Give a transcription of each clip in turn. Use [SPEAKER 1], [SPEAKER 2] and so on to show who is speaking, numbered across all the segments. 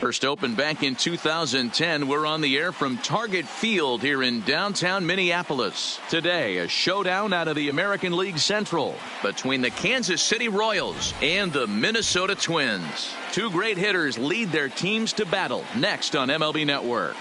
[SPEAKER 1] First opened back in 2010. We're on the air from Target Field here in downtown Minneapolis. Today, a showdown out of the American League Central between the Kansas City Royals and the Minnesota Twins. Two great hitters lead their teams to battle. Next on MLB Network.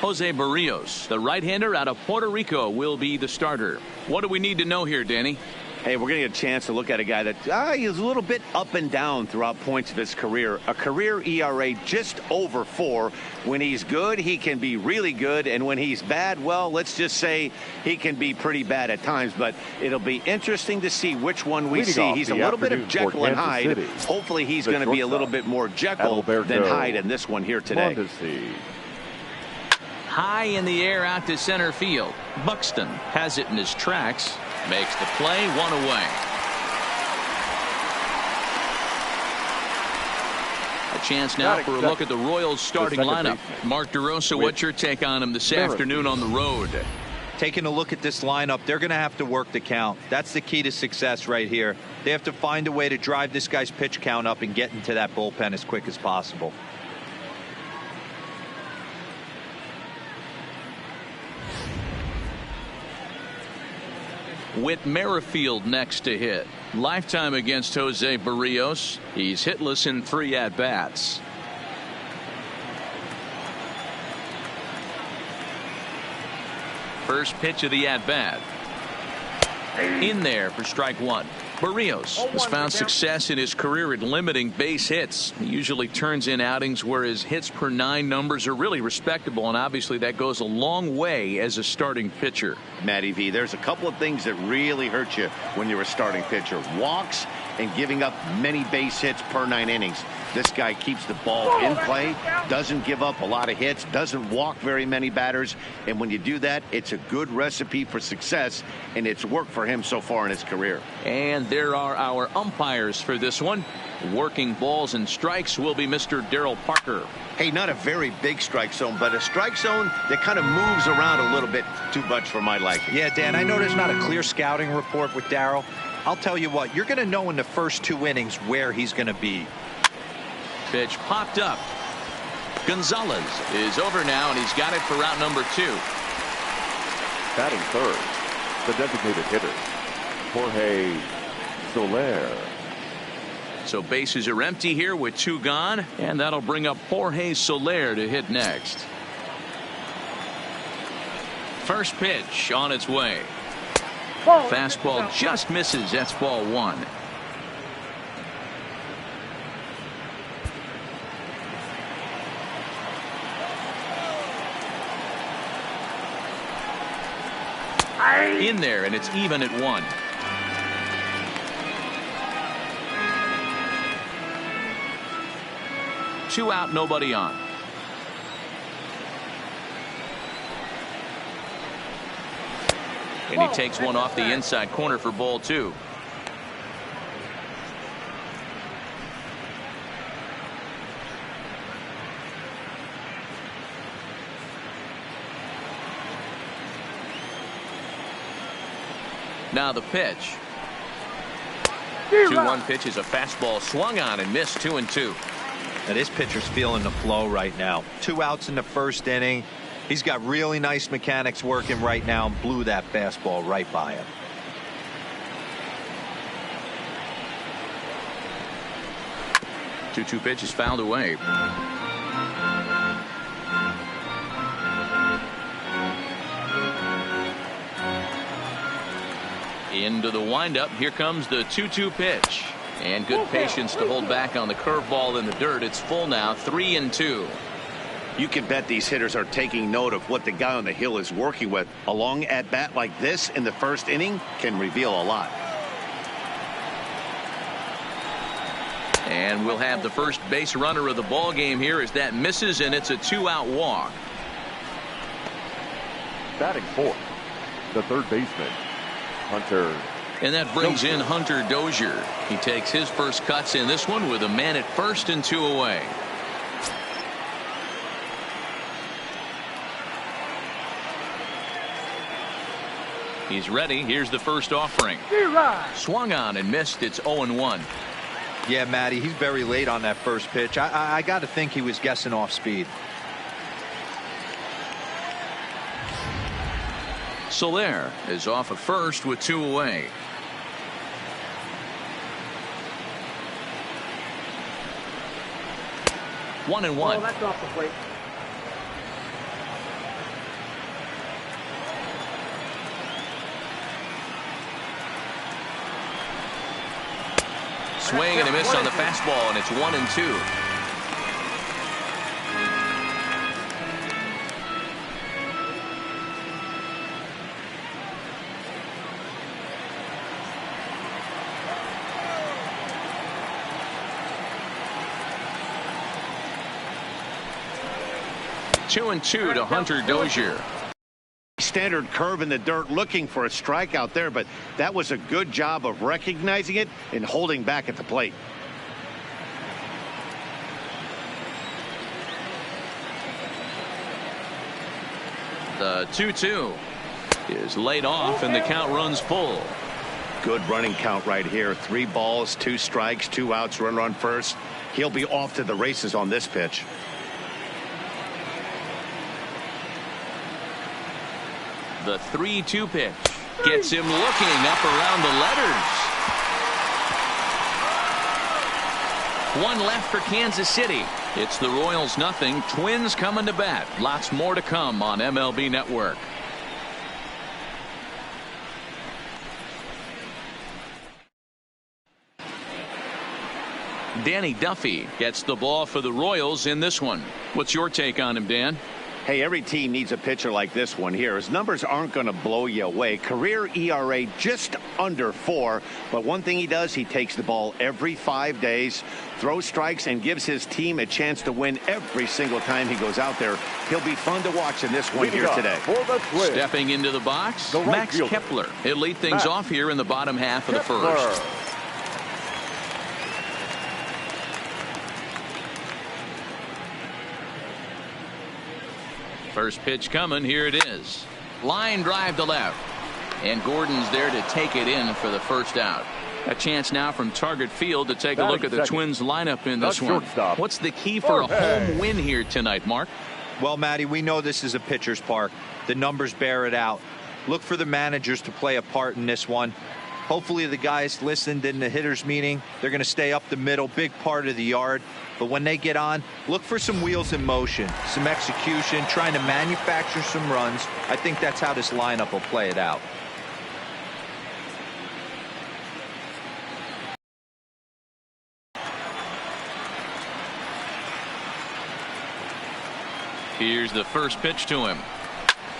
[SPEAKER 1] Jose Barrios, the right-hander out of Puerto Rico, will be the starter. What do we need to know here, Danny?
[SPEAKER 2] Hey, we're going to get a chance to look at a guy that he's a little bit up and down throughout points of his career. A career ERA just over 4. When he's good, he can be really good. And when he's bad, well, let's just say he can be pretty bad at times. But it'll be interesting to see which one we see. He's a little bit of Jekyll and Hyde. Hopefully he's going to be a little bit more Jekyll than Hyde in this one here today.
[SPEAKER 1] High in the air out to center field. Buxton has it in his tracks. Makes the play, 1 away. A chance now for a look at the Royals starting lineup. Mark DeRosa, what's your take on him this afternoon on the road?
[SPEAKER 3] Taking a look at this lineup, they're going to have to work the count. That's the key to success right here. They have to find a way to drive this guy's pitch count up and get into that bullpen as quick as possible.
[SPEAKER 1] Whit Merrifield next to hit. Lifetime against Jose Barrios. He's hitless in 3 at-bats. First pitch of the at-bat. In there for strike 1. Barrios has found success in his career at limiting base hits. He usually turns in outings where his hits per 9 numbers are really respectable, and obviously that goes a long way as a starting pitcher.
[SPEAKER 2] Matty V, there's a couple of things that really hurt you when you're a starting pitcher. Walks and giving up many base hits per 9 innings. This guy keeps the ball in play, doesn't give up a lot of hits, doesn't walk very many batters, and when you do that, it's a good recipe for success, and it's worked for him so far in his career.
[SPEAKER 1] And there are our umpires for this one. Working balls and strikes will be Mr. Darryl Parker.
[SPEAKER 2] Hey, not a very big strike zone, but a strike zone that kind of moves around a little bit too much for my liking.
[SPEAKER 3] Yeah, Dan, I know there's not a clear scouting report with Darryl. I'll tell you what, you're going to know in the first 2 innings where he's going to be.
[SPEAKER 1] Pitch popped up. Gonzalez is over now, and he's got it for route number 2.
[SPEAKER 4] Batting third, the designated hitter, Jorge Soler.
[SPEAKER 1] So bases are empty here with 2 gone, and that'll bring up Jorge Soler to hit next. First pitch on its way. Fastball just misses. That's ball 1. In there, and it's even at 1. Two out, nobody on. And he takes one off the inside corner for ball 2. Now the pitch. 2-1 pitch is a fastball swung on and missed. 2-2.
[SPEAKER 3] Now this pitcher's feeling the flow right now. 2 outs in the first inning. He's got really nice mechanics working right now and blew that fastball right by him.
[SPEAKER 1] Two pitch is fouled away. Into the windup. Here comes the 2-2 pitch. And good patience to hold back on the curveball in the dirt. It's full now, 3-2.
[SPEAKER 2] You can bet these hitters are taking note of what the guy on the hill is working with. A long at bat like this in the first inning can reveal a lot.
[SPEAKER 1] And we'll have the first base runner of the ball game here as that misses, and it's a 2-out walk.
[SPEAKER 4] Batting fourth, the third baseman, Hunter.
[SPEAKER 1] And that brings in Hunter Dozier. He takes his first cuts in this one with a man at first and 2 away. He's ready. Here's the first offering. Swung on and missed. It's 0-1.
[SPEAKER 3] Yeah, Matty, he's very late on that first pitch. I got to think he was guessing off speed.
[SPEAKER 1] Soler is off at first with 2 away. One and one.
[SPEAKER 5] Oh, that's off the plate.
[SPEAKER 1] Swing and a miss on the fastball, and it's 1-2. Two and two to Hunter Dozier.
[SPEAKER 2] Standard curve in the dirt, looking for a strikeout there, but that was a good job of recognizing it and holding back at the plate.
[SPEAKER 1] The 2-2 is laid off, and the count runs full.
[SPEAKER 2] Good running count right here. 3 balls, 2 strikes, 2 outs, runner on first. He'll be off to the races on this pitch.
[SPEAKER 1] The 3-2 pitch gets him looking up around the letters. 1 left for Kansas City. It's the Royals nothing. Twins coming to bat. Lots more to come on MLB Network. Danny Duffy gets the ball for the Royals in this one. What's your take on him, Dan?
[SPEAKER 2] Hey, every team needs a pitcher like this one here. His numbers aren't going to blow you away. Career ERA just under 4. But one thing he does, he takes the ball every 5 days, throws strikes, and gives his team a chance to win every single time he goes out there. He'll be fun to watch in this one here today.
[SPEAKER 1] Stepping into the box,
[SPEAKER 4] the right
[SPEAKER 1] Max
[SPEAKER 4] fielder.
[SPEAKER 1] Kepler. He'll lead things
[SPEAKER 4] Max
[SPEAKER 1] off here in the bottom half of the
[SPEAKER 4] Kepler.
[SPEAKER 1] first. First pitch coming. Here it is. Line drive to left. And Gordon's there to take it in for the first out. A chance now from target field to take a look at the Twins lineup in this one. What's the key for a home win here tonight, Mark?
[SPEAKER 3] Well, Matty, we know this is a pitcher's park. The numbers bear it out. Look for the managers to play a part in this one. Hopefully the guys listened in the hitters meeting. They're going to stay up the middle, big part of the yard. But when they get on, look for some wheels in motion, some execution, trying to manufacture some runs. I think that's how this lineup will play it out.
[SPEAKER 1] Here's the first pitch to him.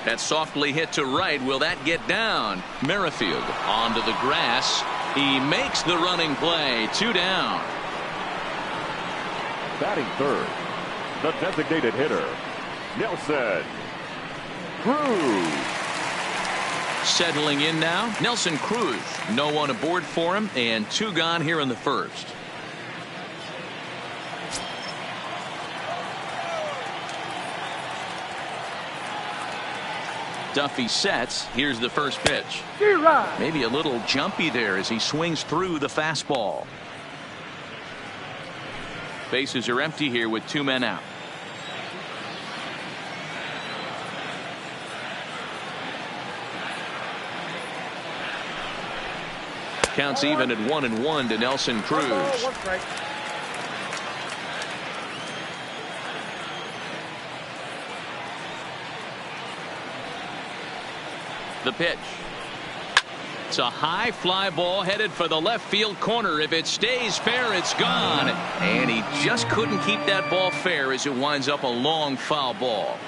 [SPEAKER 1] That's softly hit to right. Will that get down? Merrifield onto the grass. He makes the running play. 2 down.
[SPEAKER 4] Batting third, the designated hitter, Nelson Cruz.
[SPEAKER 1] Settling in now, Nelson Cruz. No one aboard for him, and 2 gone here in the first. Duffy sets. Here's the first pitch. Maybe a little jumpy there as he swings through the fastball. Bases are empty here with 2 men out. Counts even at 1-1 to Nelson Cruz. The pitch. It's a high fly ball headed for the left field corner. If it stays fair, it's gone. And he just couldn't keep that ball fair as it winds up a long foul ball.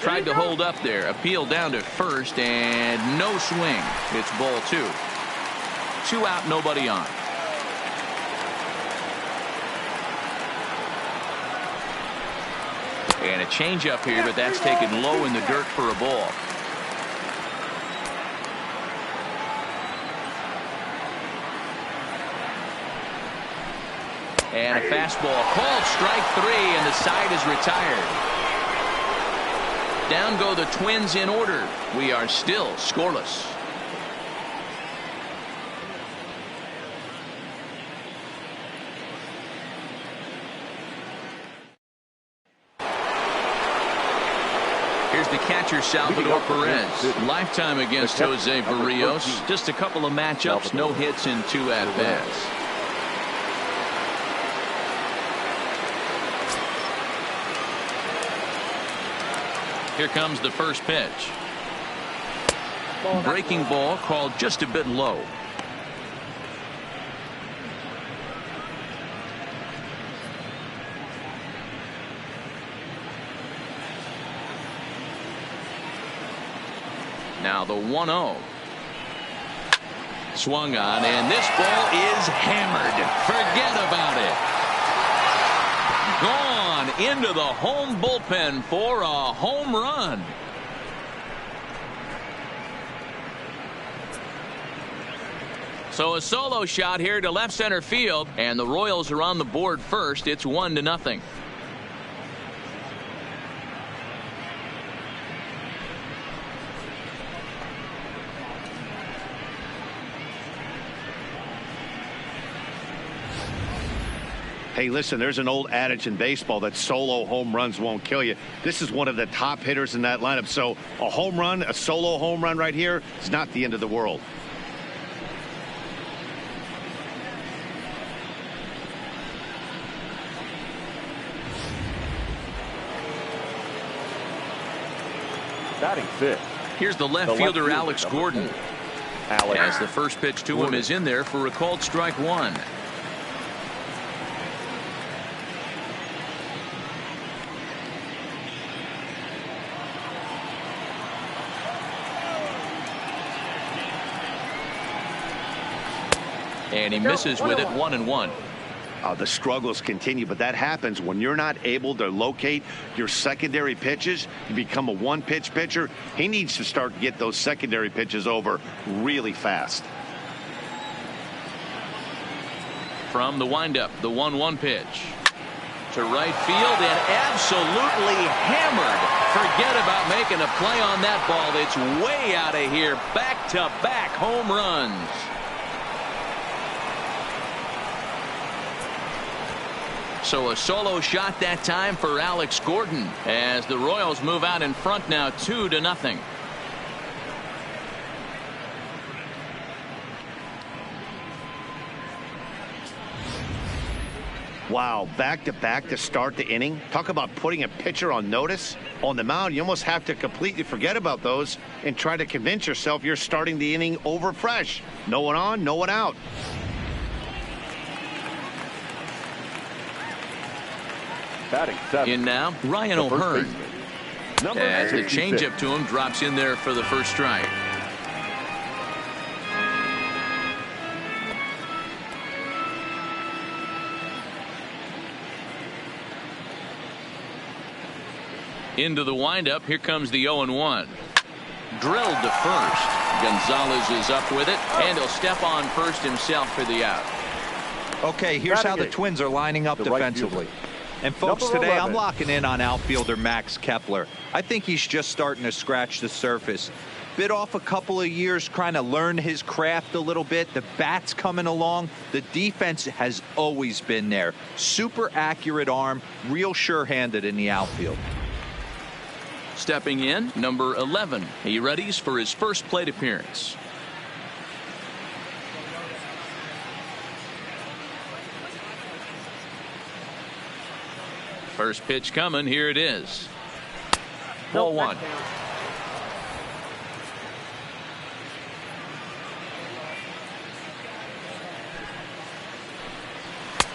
[SPEAKER 1] Tried to hold up there. Appeal down to first, and no swing. It's ball 2. 2 out, nobody on. And a changeup here, but that's taken low in the dirt for a ball. And a fastball called strike 3, and the side is retired. Down go the Twins in order. We are still scoreless. Here's the catcher, Salvador Perez. Lifetime against Jose Barrios. Just a couple of matchups, no hits in 2 at-bats. Here comes the first pitch. Breaking ball called just a bit low. Now the 1-0. Swung on, and this ball is hammered. Forget about it. Gone into the home bullpen for a home run. So a solo shot here to left center field, and the Royals are on the board first. It's 1-0.
[SPEAKER 2] Hey, listen, there's an old adage in baseball that solo home runs won't kill you. This is one of the top hitters in that lineup. So a home run, a solo home run right here is not the end of the world.
[SPEAKER 4] Batting 6.
[SPEAKER 1] Here's the left fielder, Alex Gordon. As the first pitch to him is in there for a called strike 1. And he misses with it, 1-1.
[SPEAKER 2] The struggles continue, but that happens when you're not able to locate your secondary pitches. You become a one-pitch pitcher. He needs to start to get those secondary pitches over really fast.
[SPEAKER 1] From the windup, the 1-1 pitch. To right field and absolutely hammered. Forget about making a play on that ball. It's way out of here. Back-to-back home runs. So a solo shot that time for Alex Gordon as the Royals move out in front now 2-0.
[SPEAKER 2] Wow, back-to-back to start the inning. Talk about putting a pitcher on notice. On the mound, you almost have to completely forget about those and try to convince yourself you're starting the inning over fresh. No one on, no one out.
[SPEAKER 4] Batting 7.
[SPEAKER 1] In now, Ryan O'Hearn. As the changeup to him drops in there for the first strike. Into the windup. Here comes the 0-1. Drilled to first. Gonzalez is up with it, and he'll step on first himself for the out.
[SPEAKER 3] Okay, here's how the Twins are lining up defensively. And folks, today I'm locking in on outfielder Max Kepler. I think he's just starting to scratch the surface. Bit off a couple of years trying to learn his craft a little bit. The bat's coming along. The defense has always been there. Super accurate arm, real sure-handed in the outfield.
[SPEAKER 1] Stepping in, number 11. He readies for his first plate appearance. First pitch coming. Here it is. Ball 1.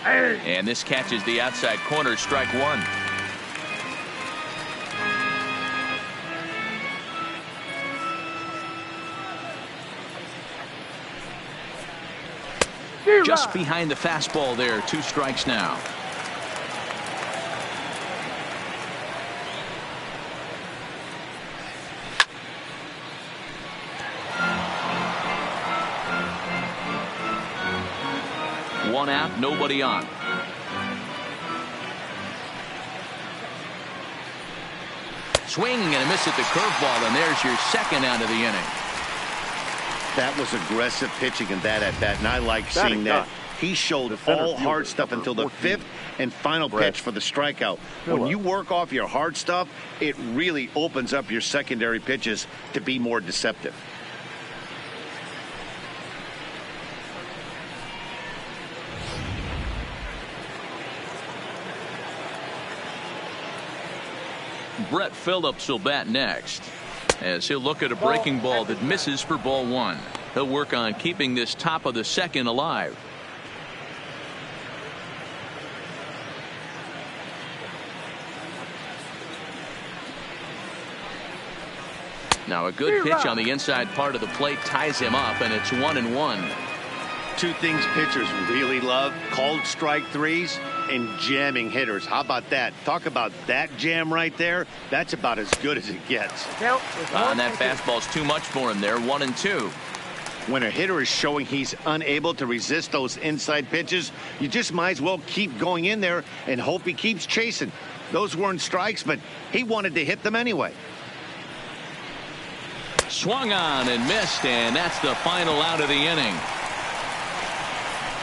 [SPEAKER 1] And this catches the outside corner, strike 1. Just behind the fastball there. 2 strikes now. One out, nobody on. Swing and a miss at the curveball, and there's your second out of the inning.
[SPEAKER 2] That was aggressive pitching in that at bat, and I like seeing that. He showed all hard stuff until the 5th and final pitch for the strikeout. When you work off your hard stuff, it really opens up your secondary pitches to be more deceptive.
[SPEAKER 1] Brett Phillips will bat next, as he'll look at a breaking ball that misses for ball 1. He'll work on keeping this top of the second alive. Now a good pitch on the inside part of the plate ties him up, and it's 1-1.
[SPEAKER 2] Two things pitchers really love: called strike threes and jamming hitters. How about that? Talk about that jam right there. That's about as good as it gets.
[SPEAKER 1] And that fastball's too much for him there. 1-2.
[SPEAKER 2] When a hitter is showing he's unable to resist those inside pitches, you just might as well keep going in there and hope he keeps chasing. Those weren't strikes, but he wanted to hit them anyway.
[SPEAKER 1] Swung on and missed, and that's the final out of the inning.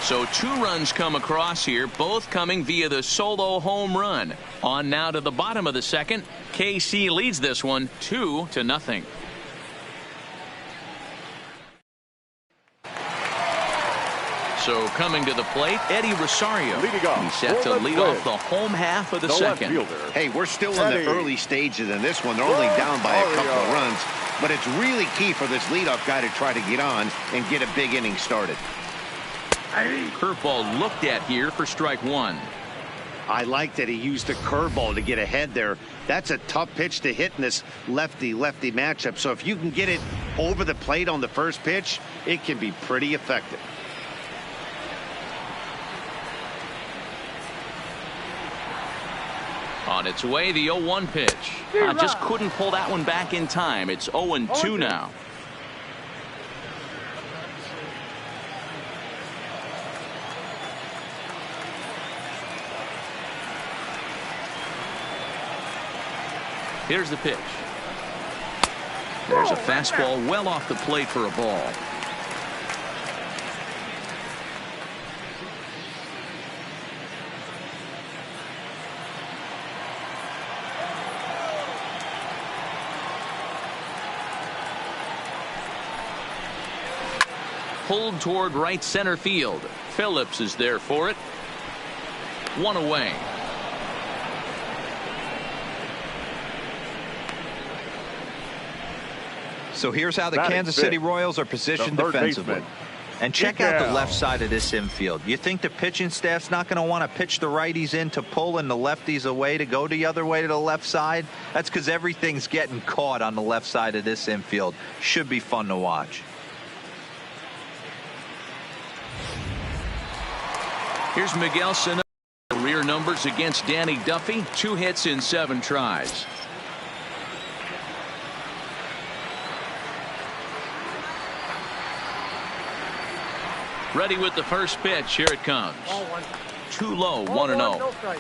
[SPEAKER 1] So 2 runs come across here, both coming via the solo home run. On now to the bottom of the second. KC leads this one 2-0. So coming to the plate, Eddie Rosario. He's set to lead off the home half of the second.
[SPEAKER 2] Hey, we're still in the early stages in this one. They're only down by a couple of runs, but it's really key for this leadoff guy to try to get on and get a big inning started.
[SPEAKER 1] Curveball looked at here for strike 1.
[SPEAKER 2] I like that he used the curveball to get ahead there. That's a tough pitch to hit in this lefty-lefty matchup. So if you can get it over the plate on the first pitch, it can be pretty effective.
[SPEAKER 1] On its way, the 0-1 pitch. Just couldn't pull that one back in time. It's 0-2 now. Here's the pitch. There's a fastball well off the plate for a ball. Pulled toward right center field. Phillips is there for it. 1 away.
[SPEAKER 3] So here's how the Kansas City Royals are positioned defensively. And check out the left side of this infield. You think the pitching staff's not going to want to pitch the righties in to pull and the lefties away to go the other way to the left side? That's because everything's getting caught on the left side of this infield. Should be fun to watch.
[SPEAKER 1] Here's Miguel Sano. Career numbers against Danny Duffy. 2 hits in 7 tries. Ready with the first pitch. Here it comes. Too low. 1-0.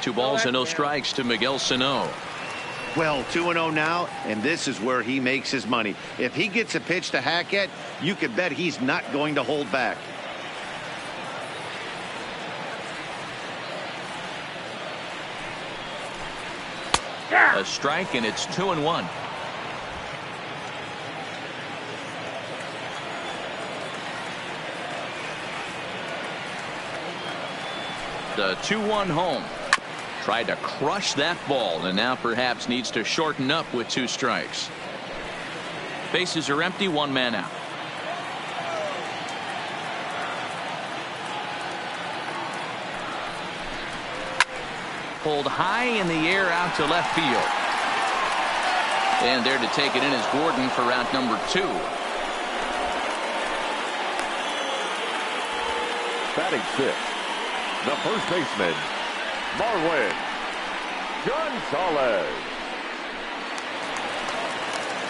[SPEAKER 1] Two balls and no strikes to Miguel Sano.
[SPEAKER 2] Well, 2-0 now, and this is where he makes his money. If he gets a pitch to hack at, you can bet he's not going to hold back.
[SPEAKER 1] A strike, and it's 2-1. The 2-1 home. Tried to crush that ball, and now perhaps needs to shorten up with 2 strikes. Bases are empty, 1 man out. Pulled high in the air out to left field. And there to take it in is Gordon for round number 2.
[SPEAKER 4] Batting 6th, the first baseman, Marwin Gonzalez.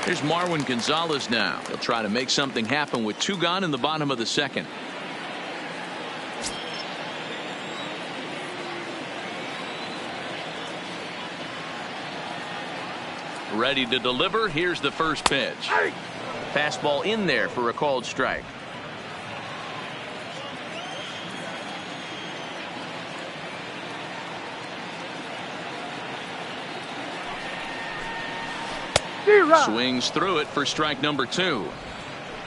[SPEAKER 1] Here's Marwin Gonzalez now. He'll try to make something happen with 2 gone in the bottom of the second. Ready to deliver. Here's the first pitch. Fastball in there for a called strike. Swings through it for strike number 2.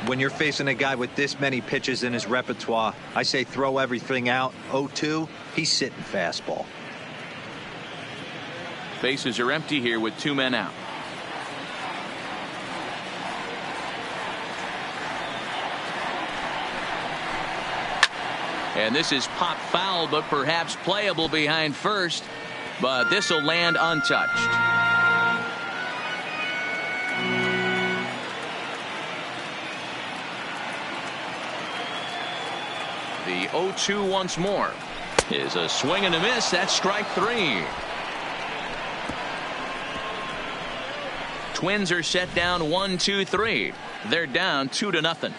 [SPEAKER 3] When you're facing a guy with this many pitches in his repertoire, I say throw everything out. 0-2, he's sitting fastball.
[SPEAKER 1] Bases are empty here with 2 men out. And this is pop foul, but perhaps playable behind first. But this will land untouched. The 0-2 once more is a swing and a miss. That's strike 3. Twins are set down 1-2-3. They're down 2-0.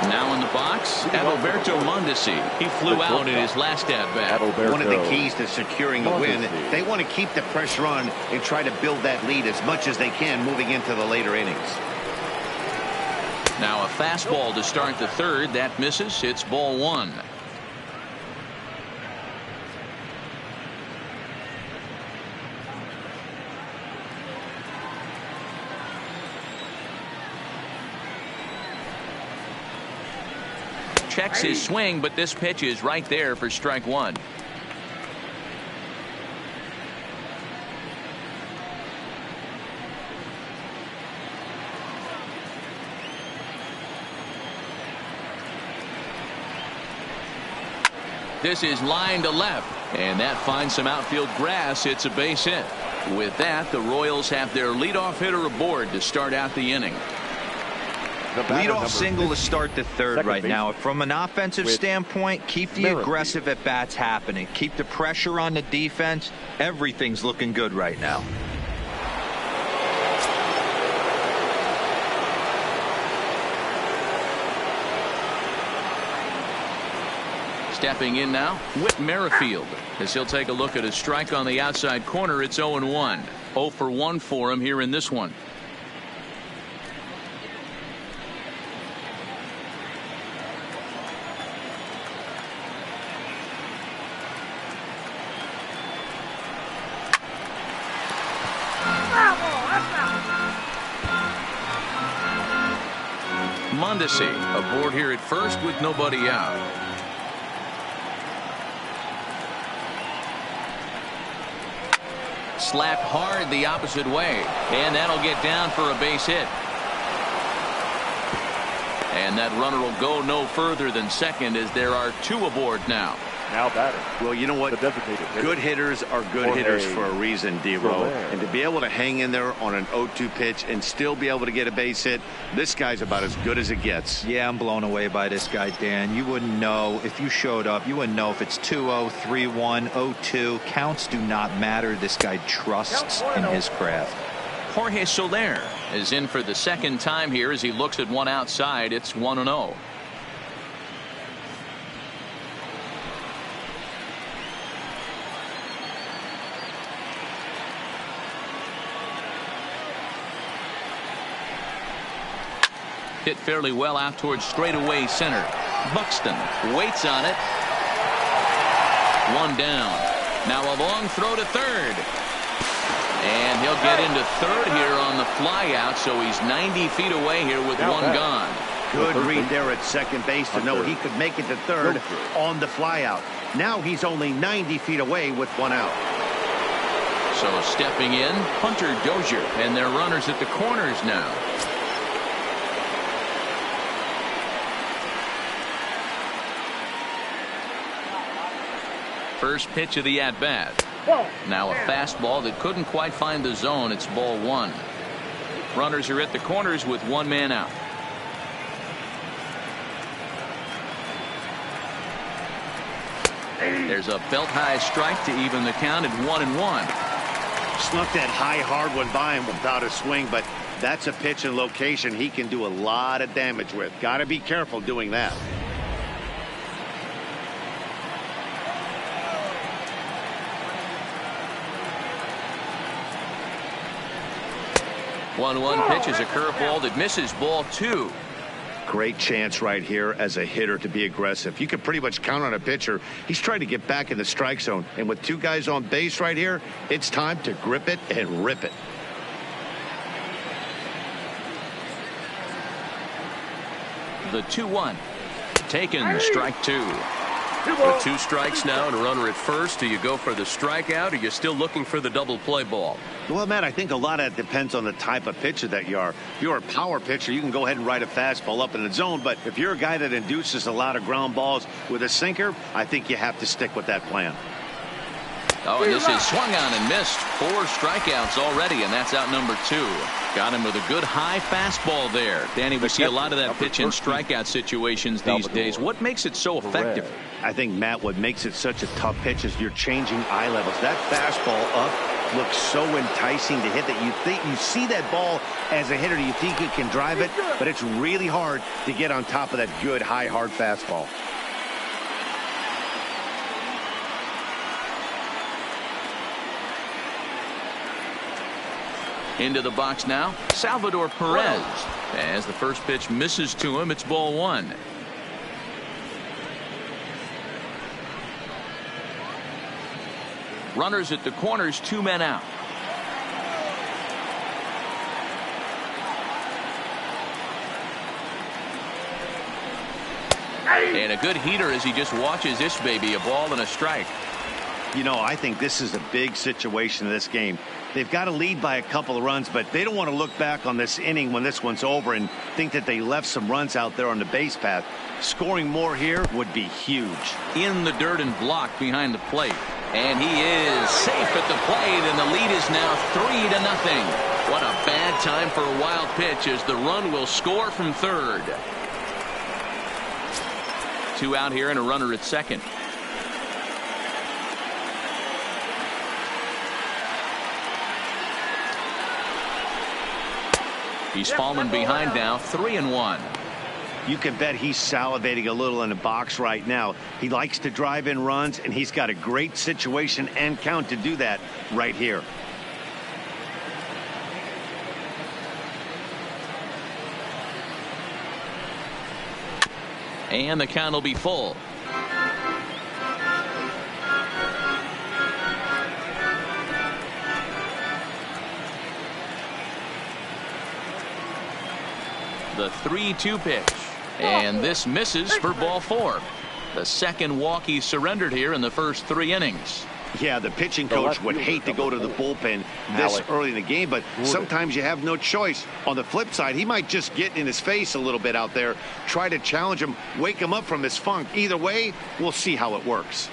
[SPEAKER 1] Now in the box, Adalberto Mondesi. He flew out in his last at-bat.
[SPEAKER 2] One of the keys to securing a win, they want to keep the pressure on and try to build that lead as much as they can moving into the later innings.
[SPEAKER 1] Now a fastball to start the third. That misses. It's ball 1. Checks his swing, but this pitch is right there for strike 1. This is line to left, and that finds some outfield grass. It's a base hit. With that, the Royals have their leadoff hitter aboard to start out the inning.
[SPEAKER 3] Leadoff single to start the third right now. From an offensive standpoint, keep the aggressive at bats happening. Keep the pressure on the defense. Everything's looking good right now.
[SPEAKER 1] Stepping in now, Whit Merrifield, as he'll take a look at a strike on the outside corner. It's 0-1. 0 for 1 for him here in this one. Mondesi aboard here at first with nobody out. Slapped hard the opposite way, and that'll get down for a base hit. And that runner will go no further than second, as there are 2 aboard now.
[SPEAKER 4] Now batting.
[SPEAKER 2] Well, you know what? Good hitters are good hitters for a reason, D-Row. And to be able to hang in there on an 0-2 pitch and still be able to get a base hit, this guy's about as good as it gets.
[SPEAKER 3] Yeah, I'm blown away by this guy, Dan. You wouldn't know if you showed up. You wouldn't know if it's 2-0, 3-1, 0-2. Counts do not matter. This guy trusts in his craft.
[SPEAKER 1] Jorge Soler is in for the second time here as he looks at one outside. It's 1-0. Hit fairly well out towards straightaway center. Buxton waits on it. 1 down. Now a long throw to third. And he'll get into third here on the fly out, so he's 90 feet away here with 1 gone.
[SPEAKER 2] Good read there at second base to know he could make it to third on the fly out. Now he's only 90 feet away with 1 out.
[SPEAKER 1] So stepping in, Hunter Dozier, and their runners at the corners now. First pitch of the at-bat. Now a fastball that couldn't quite find the zone. It's ball 1. Runners are at the corners with 1 man out. There's a belt-high strike to even the count at 1-1.
[SPEAKER 2] Snuck that high hard one by him without a swing, but that's a pitch and location he can do a lot of damage with. Got to be careful doing that.
[SPEAKER 1] One pitch is a curveball that misses, ball 2.
[SPEAKER 2] Great chance right here as a hitter to be aggressive. You can pretty much count on a pitcher. He's trying to get back in the strike zone. And with 2 guys on base right here, it's time to grip it and rip it.
[SPEAKER 1] The 2-1. Taken, strike 2. With 2 strikes now and a runner at first, do you go for the strikeout or are you still looking for the double play ball?
[SPEAKER 2] Well, Matt, I think a lot of that depends on the type of pitcher that you are. If you're a power pitcher, you can go ahead and ride a fastball up in the zone. But if you're a guy that induces a lot of ground balls with a sinker, I think you have to stick with that plan.
[SPEAKER 1] Oh, and this is swung on and missed. 4 strikeouts already, and that's out number 2. Got him with a good high fastball there. Danny, we see a lot of that pitch and strikeout situations these days. What makes it so effective?
[SPEAKER 2] I think, Matt, what makes it such a tough pitch is you're changing eye levels. That fastball up looks so enticing to hit that you see that ball as a hitter. You think you can drive it, but it's really hard to get on top of that good high hard fastball.
[SPEAKER 1] Into the box now, Salvador Perez. As the first pitch misses to him, it's ball 1. Runners at the corners, 2 men out. And a good heater as he just watches this baby, a ball and a strike.
[SPEAKER 2] You know, I think this is a big situation in this game. They've got to lead by a couple of runs, but they don't want to look back on this inning when this one's over and think that they left some runs out there on the base path. Scoring more here would be huge.
[SPEAKER 1] In the dirt and blocked behind the plate. And he is safe at the plate, and the lead is now 3-0. What a bad time for a wild pitch as the run will score from third. 2 out here and a runner at second. He's fallen behind now, 3-1.
[SPEAKER 2] You can bet he's salivating a little in the box right now. He likes to drive in runs, and he's got a great situation and count to do that right here.
[SPEAKER 1] And the count will be full. The 3-2 pitch. And this misses for ball 4. The second walk he surrendered here in the first 3 innings.
[SPEAKER 2] Yeah, the pitching coach would hate to go to the bullpen this early in the game, but sometimes you have no choice. On the flip side, he might just get in his face a little bit out there, try to challenge him, wake him up from his funk. Either way, we'll see how it works.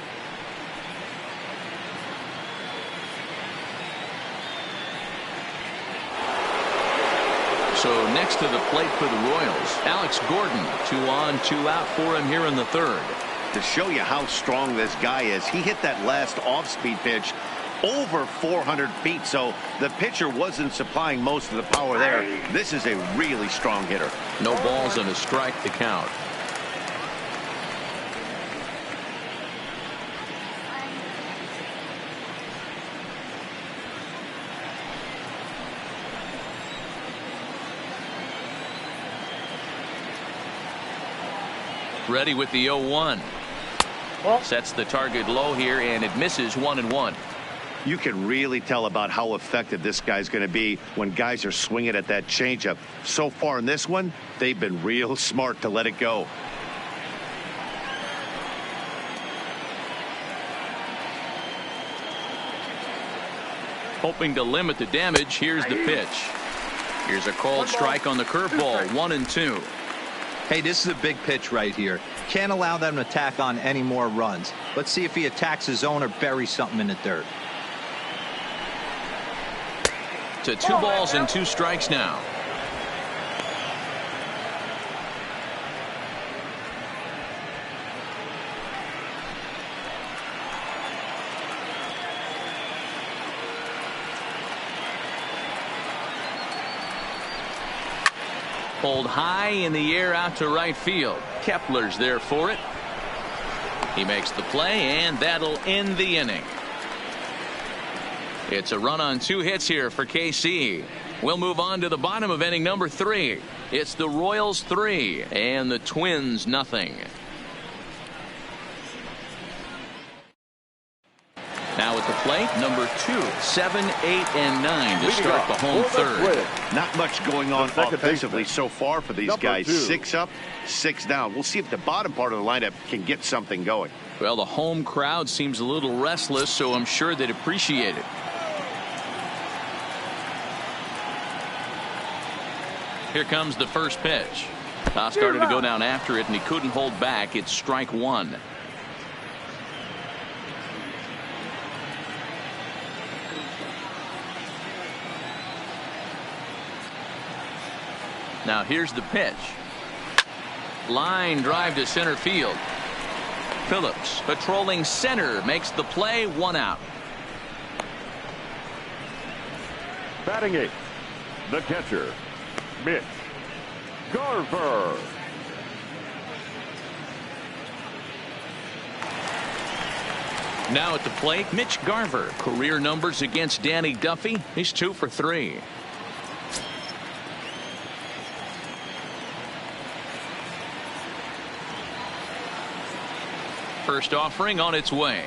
[SPEAKER 1] So next to the plate for the Royals, Alex Gordon. 2 on, 2 out for him here in the third.
[SPEAKER 2] To show you how strong this guy is, he hit that last off-speed pitch over 400 feet, so the pitcher wasn't supplying most of the power there. This is a really strong hitter.
[SPEAKER 1] No balls and a strike to count. Ready with the 0-1. Sets the target low here, and it misses 1-1.
[SPEAKER 2] You can really tell about how effective this guy's going to be when guys are swinging at that changeup. So far in this one, they've been real smart to let it go.
[SPEAKER 1] Hoping to limit the damage, here's the pitch. Here's a called strike on the curveball, 1-2.
[SPEAKER 3] Hey, this is a big pitch right here. Can't allow them to tack on any more runs. Let's see if he attacks his zone or buries something in the dirt.
[SPEAKER 1] To 2 balls and 2 strikes now. Pulled high in the air out to right field. Kepler's there for it. He makes the play, and that'll end the inning. It's a run on 2 hits here for KC. We'll move on to the bottom of inning number 3. It's the Royals 3 and the Twins nothing. Now at the plate, number 2, 7, 8, and 9 to start the home third.
[SPEAKER 2] Not much going on offensively so far for these guys. 6 up, 6 down. We'll see if the bottom part of the lineup can get something going.
[SPEAKER 1] Well, the home crowd seems a little restless, so I'm sure they'd appreciate it. Here comes the first pitch. Started to go down after it, and he couldn't hold back. It's strike 1. Now here's the pitch. Line drive to center field. Phillips patrolling center makes the play. 1 out.
[SPEAKER 4] Batting 8th, the catcher, Mitch Garver.
[SPEAKER 1] Now at the plate, Mitch Garver. Career numbers against Danny Duffy. He's 2 for 3. First offering on its way.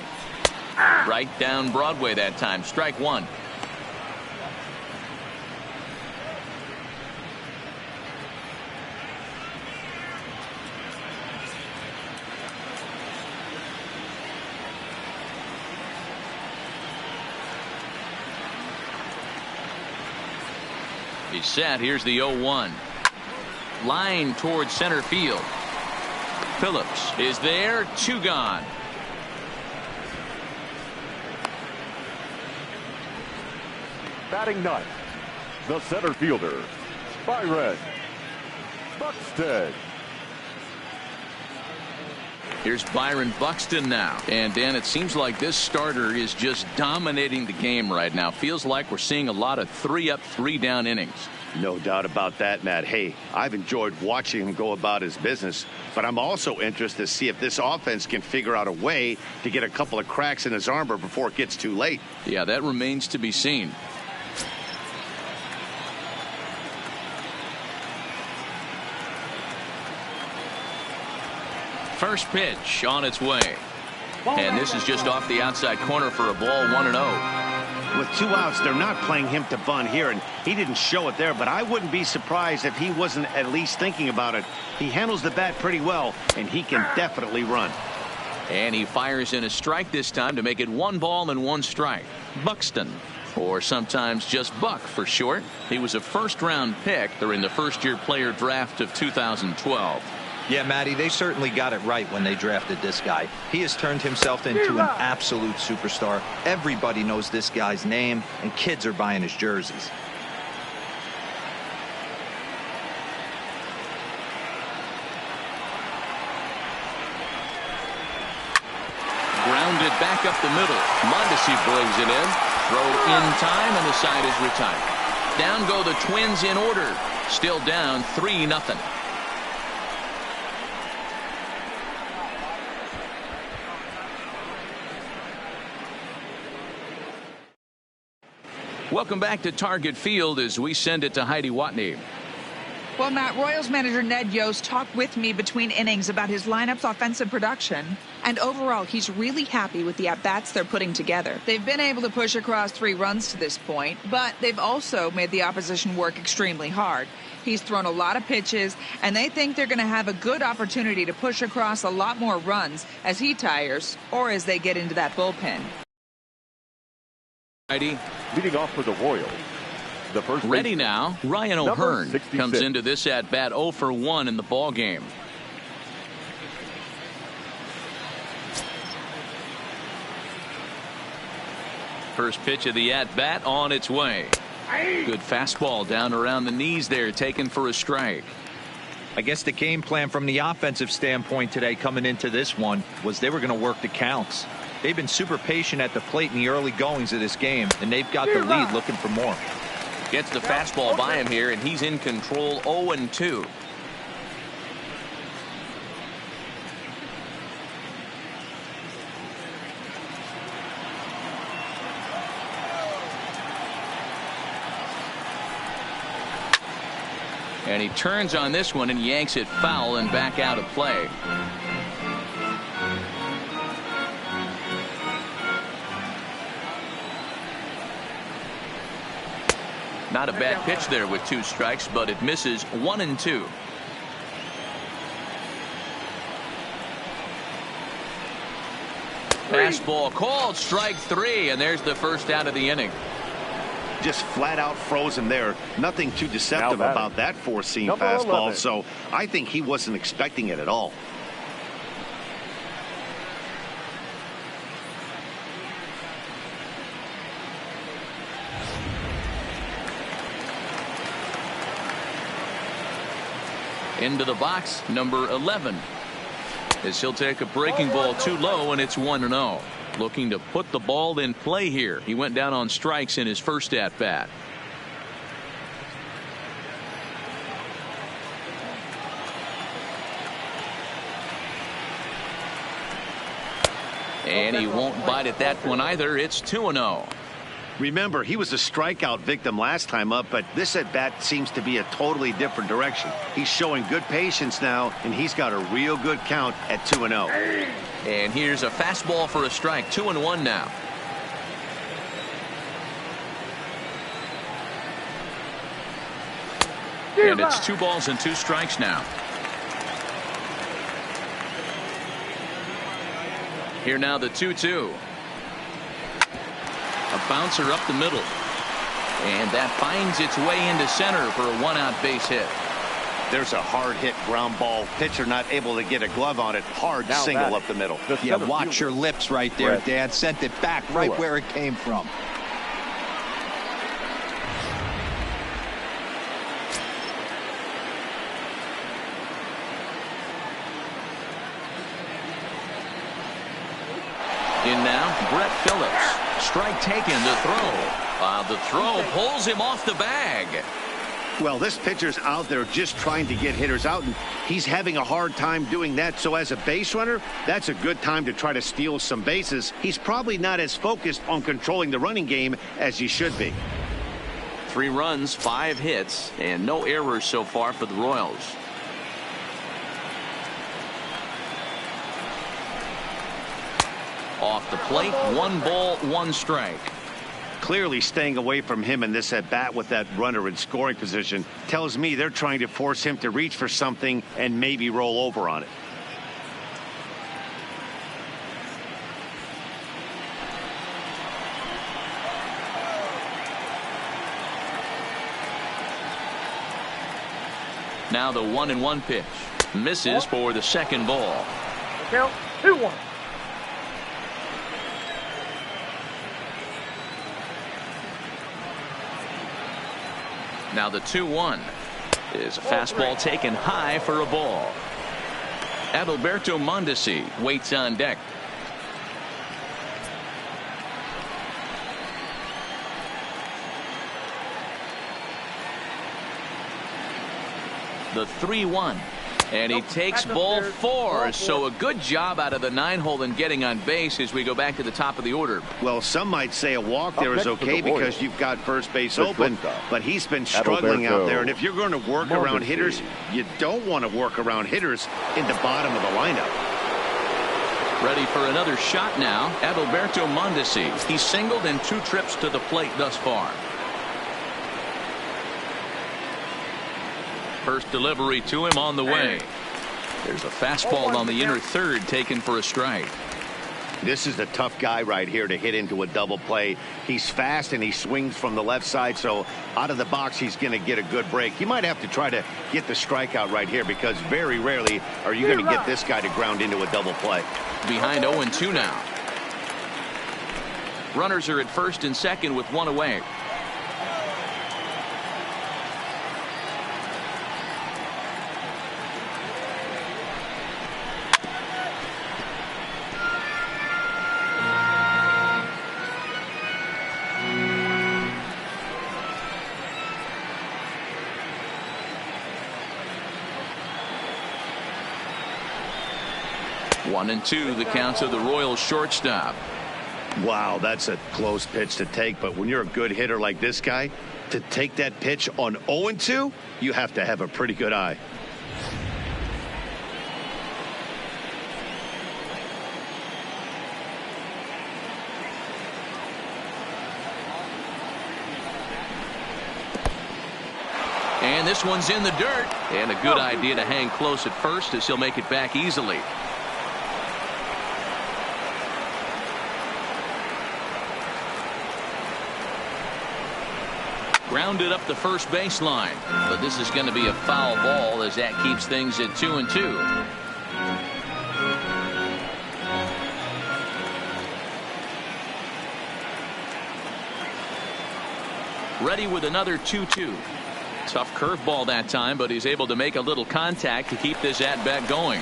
[SPEAKER 1] Right down Broadway that time. Strike 1. He's set. Here's the 0-1. Line towards center field. Phillips is there. 2 gone.
[SPEAKER 4] Batting 9th, the center fielder, Byron Buxton.
[SPEAKER 1] Here's Byron Buxton now. And Dan, it seems like this starter is just dominating the game right now. Feels like we're seeing a lot of 3 up, 3 down innings.
[SPEAKER 2] No doubt about that, Matt. Hey, I've enjoyed watching him go about his business, but I'm also interested to see if this offense can figure out a way to get a couple of cracks in his armor before it gets too late.
[SPEAKER 1] Yeah, that remains to be seen. First pitch on its way. And this is just off the outside corner for a ball. 1-0.
[SPEAKER 2] With 2 outs, they're not playing him to bunt here, and he didn't show it there, but I wouldn't be surprised if he wasn't at least thinking about it. He handles the bat pretty well, and he can definitely run.
[SPEAKER 1] And he fires in a strike this time to make it 1 ball and 1 strike. Buxton, or sometimes just Buck for short. He was a first-round pick during the first-year player draft of 2012.
[SPEAKER 3] Yeah, Matty, they certainly got it right when they drafted this guy. He has turned himself into an absolute superstar. Everybody knows this guy's name, and kids are buying his jerseys.
[SPEAKER 1] Grounded back up the middle. Mondesi brings it in. Throw in time, and the side is retired. Down go the Twins in order. Still down 3-0. Welcome back to Target Field as we send it to Heidi Watney.
[SPEAKER 5] Well, Matt, Royals manager Ned Yost talked with me between innings about his lineup's offensive production. And overall, he's really happy with the at-bats they're putting together. They've been able to push across 3 runs to this point, but they've also made the opposition work extremely hard. He's thrown a lot of pitches, and they think they're going to have a good opportunity to push across a lot more runs as he tires or as they get into that bullpen.
[SPEAKER 1] Heidi.
[SPEAKER 4] Leading off for the Royals, the first
[SPEAKER 1] ready now. Ryan O'Hearn comes into this at bat 0 for 1 in the ball game. First pitch of the at bat on its way. Good fastball down around the knees there, taken for a strike.
[SPEAKER 3] I guess the game plan from the offensive standpoint today coming into this one was they were going to work the counts. They've been super patient at the plate in the early goings of this game, and they've got the lead looking for more.
[SPEAKER 1] Gets the fastball by him here, and he's in control. 0-2. And he turns on this one and yanks it foul and back out of play. Not a bad pitch there with 2 strikes, but it misses. 1-2. Fastball called, strike 3, and there's the first out of the inning.
[SPEAKER 2] Just flat out frozen there. Nothing too deceptive about that four-seam fastball.
[SPEAKER 4] 11.
[SPEAKER 2] So I think he wasn't expecting it at all.
[SPEAKER 1] Into the box, number 11. As he'll take a breaking ball too low, and it's 1-0. Looking to put the ball in play here. He went down on strikes in his first at bat. And he won't bite at that one either. It's 2-0.
[SPEAKER 2] Remember, he was a strikeout victim last time up, but this at bat seems to be a totally different direction. He's showing good patience now, and he's got a real good count at 2-0.
[SPEAKER 1] And here's a fastball for a strike. 2-1 now. And it's 2 balls and 2 strikes now. Here now the 2-2. A bouncer up the middle. And that finds its way into center for a 1-out base hit.
[SPEAKER 2] There's a hard hit ground ball. Pitcher not able to get a glove on it. Hard single up the middle.
[SPEAKER 3] Yeah, watch your lips right there, Dan. Sent it back right where it came from.
[SPEAKER 1] In now, Brett Phillips. Strike taken, the throw. The throw pulls him off the bag.
[SPEAKER 2] Well, this pitcher's out there just trying to get hitters out, and he's having a hard time doing that. So as a base runner, that's a good time to try to steal some bases. He's probably not as focused on controlling the running game as he should be.
[SPEAKER 1] 3 runs, 5 hits, and no errors so far for the Royals. Off the plate, 1 ball, 1 strike.
[SPEAKER 2] Clearly staying away from him in this at bat with that runner in scoring position tells me they're trying to force him to reach for something and maybe roll over on it.
[SPEAKER 1] Now the 1-1 pitch. Misses for the second ball.
[SPEAKER 6] Count 2-1.
[SPEAKER 1] Now the 2-1 is a fastball taken high for a ball. Adalberto Mondesi waits on deck. The 3-1. And he takes ball 4. So a good job out of the 9-hole in getting on base as we go back to the top of the order.
[SPEAKER 2] Well, some might say a walk there is okay because you've got first base open, but he's been struggling out there. And if you're going to work around hitters, you don't want to work around hitters in the bottom of the lineup.
[SPEAKER 1] Ready for another shot now. Adalberto Mondesi. He's singled in 2 trips to the plate thus far. First delivery to him on the way. There's a fastball on the inner third taken for a strike.
[SPEAKER 2] This is a tough guy right here to hit into a double play. He's fast and he swings from the left side, so out of the box he's going to get a good break. You might have to try to get the strikeout right here because very rarely are you going to get this guy to ground into a double play.
[SPEAKER 1] Behind 0-2 now. Runners are at first and second with 1 away. 1-2 the count to the Royals shortstop.
[SPEAKER 2] Wow, that's a close pitch to take, but when you're a good hitter like this guy, to take that pitch on 0-2, you have to have a pretty good eye.
[SPEAKER 1] And this one's in the dirt, and a good idea to hang close at first as he'll make it back easily. Grounded up the first baseline, but this is going to be a foul ball as that keeps things at 2-2. Ready with another 2-2. Tough curveball that time, but he's able to make a little contact to keep this at-bat going.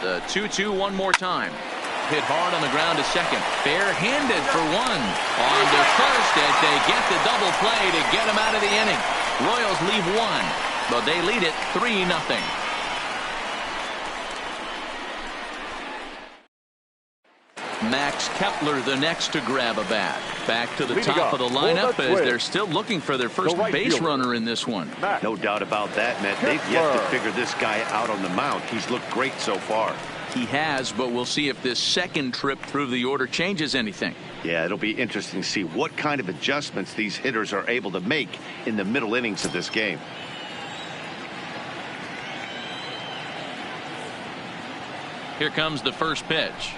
[SPEAKER 1] The 2-2 one more time. Hit hard on the ground to second. Bare-handed for one. On to first as they get the double play to get him out of the inning. Royals leave one, but they lead it 3-0. Max Kepler the next to grab a bat. Back to the top of the lineup as they're still looking for their first base runner in this one.
[SPEAKER 2] No doubt about that, Matt. They've yet to figure this guy out on the mound. He's looked great so far.
[SPEAKER 1] He has, but we'll see if this second trip through the order changes anything.
[SPEAKER 2] Yeah, it'll be interesting to see what kind of adjustments these hitters are able to make in the middle innings of this game.
[SPEAKER 1] Here comes the first pitch.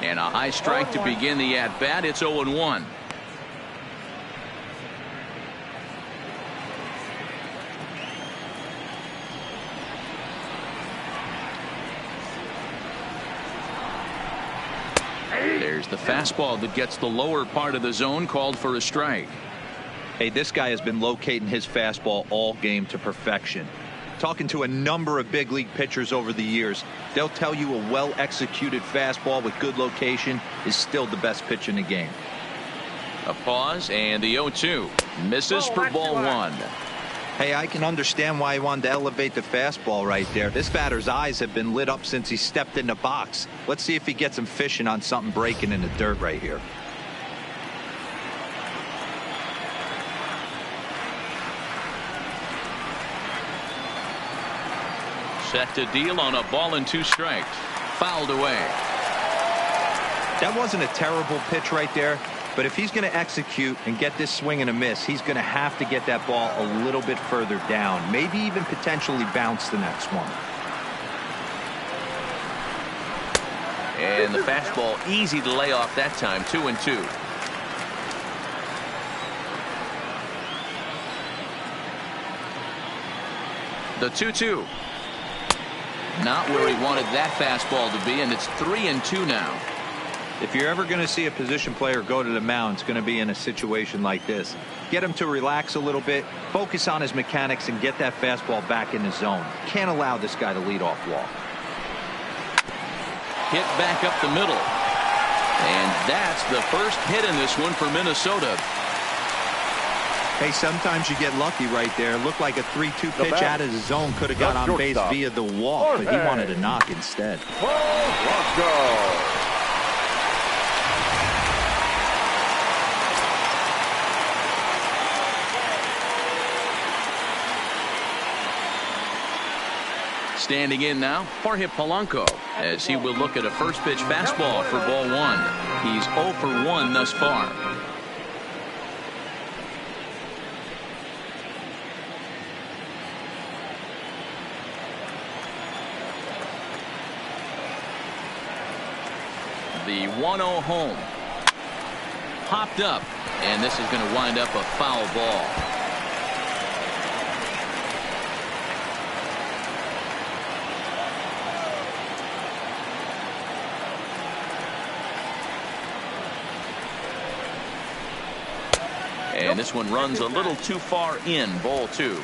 [SPEAKER 1] And a high strike to begin the at-bat. It's 0-1. There's the fastball that gets the lower part of the zone, called for a strike.
[SPEAKER 3] Hey, this guy has been locating his fastball all game to perfection. Talking to a number of big league pitchers over the years, they'll tell you a well-executed fastball with good location is still the best pitch in the game.
[SPEAKER 1] A pause and the 0-2 misses for ball one.
[SPEAKER 3] Hey, I can understand why he wanted to elevate the fastball right there. This batter's eyes have been lit up since he stepped in the box. Let's see if he gets him fishing on something breaking in the dirt right here.
[SPEAKER 1] Set to deal on a ball and 2 strikes. Fouled away.
[SPEAKER 3] That wasn't a terrible pitch right there, but if he's going to execute and get this swing and a miss, he's going to have to get that ball a little bit further down, maybe even potentially bounce the next one.
[SPEAKER 1] And the fastball easy to lay off that time. 2-2. The 2-2. Not where he wanted that fastball to be, and it's 3-2 now.
[SPEAKER 3] If you're ever going to see a position player go to the mound, it's going to be in a situation like this. Get him to relax a little bit, focus on his mechanics, and get that fastball back in the zone. Can't allow this guy to lead off walk.
[SPEAKER 1] Hit back up the middle. And that's the first hit in this one for Minnesota.
[SPEAKER 3] Hey, sometimes you get lucky right there. Looked like a 3-2 pitch out of the zone. Could have got on base via the walk, but he wanted a knock instead.
[SPEAKER 1] Standing in now, Jorge Polanco, as he will look at a first pitch fastball for ball one. He's 0 for 1 thus far. The 1-0 home. Popped up, and this is going to wind up a foul ball. And this one runs a little too far in, ball 2.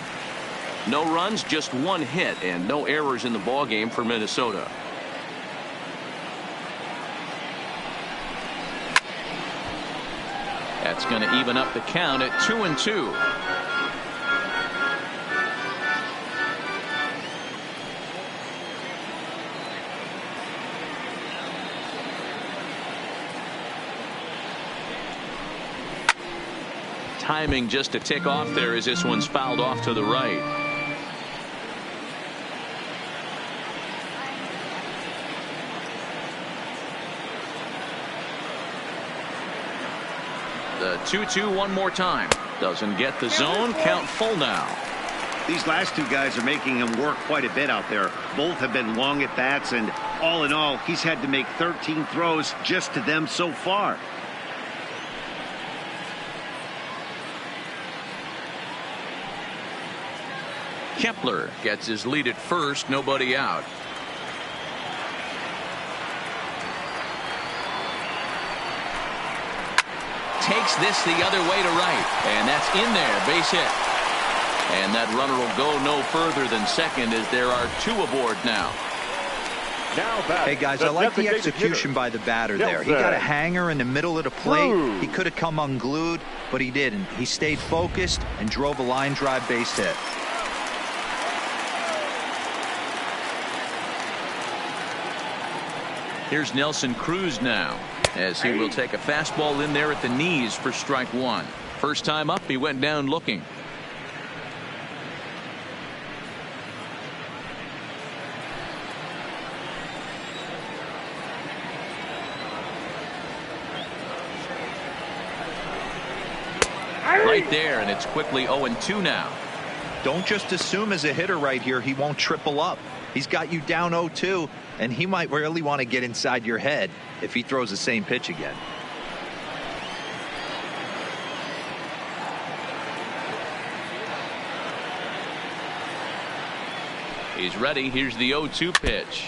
[SPEAKER 1] No runs, just 1 hit, and no errors in the ball game for Minnesota. That's going to even up the count at 2-2. Timing just a tick off there as this one's fouled off to the right. The 2-2 one more time. Doesn't get the zone. Count full now.
[SPEAKER 2] These last two guys are making him work quite a bit out there. Both have been long at bats, and all in all, he's had to make 13 throws just to them so far.
[SPEAKER 1] Kepler gets his lead at first, nobody out. Takes this the other way to right, and that's in there, base hit. And that runner will go no further than second as there are two aboard now.
[SPEAKER 3] Hey guys, I like the execution by the batter there. He got a hanger in the middle of the plate. He could have come unglued, but he didn't. He stayed focused and drove a line drive base hit.
[SPEAKER 1] Here's Nelson Cruz now, as he will take a fastball in there at the knees for strike one. First time up, he went down looking. Right there, and it's quickly 0-2 now.
[SPEAKER 3] Don't just assume as a hitter right here he won't triple up. He's got you down 0-2, and he might really want to get inside your head if he throws the same pitch again.
[SPEAKER 1] He's ready. Here's the 0-2 pitch.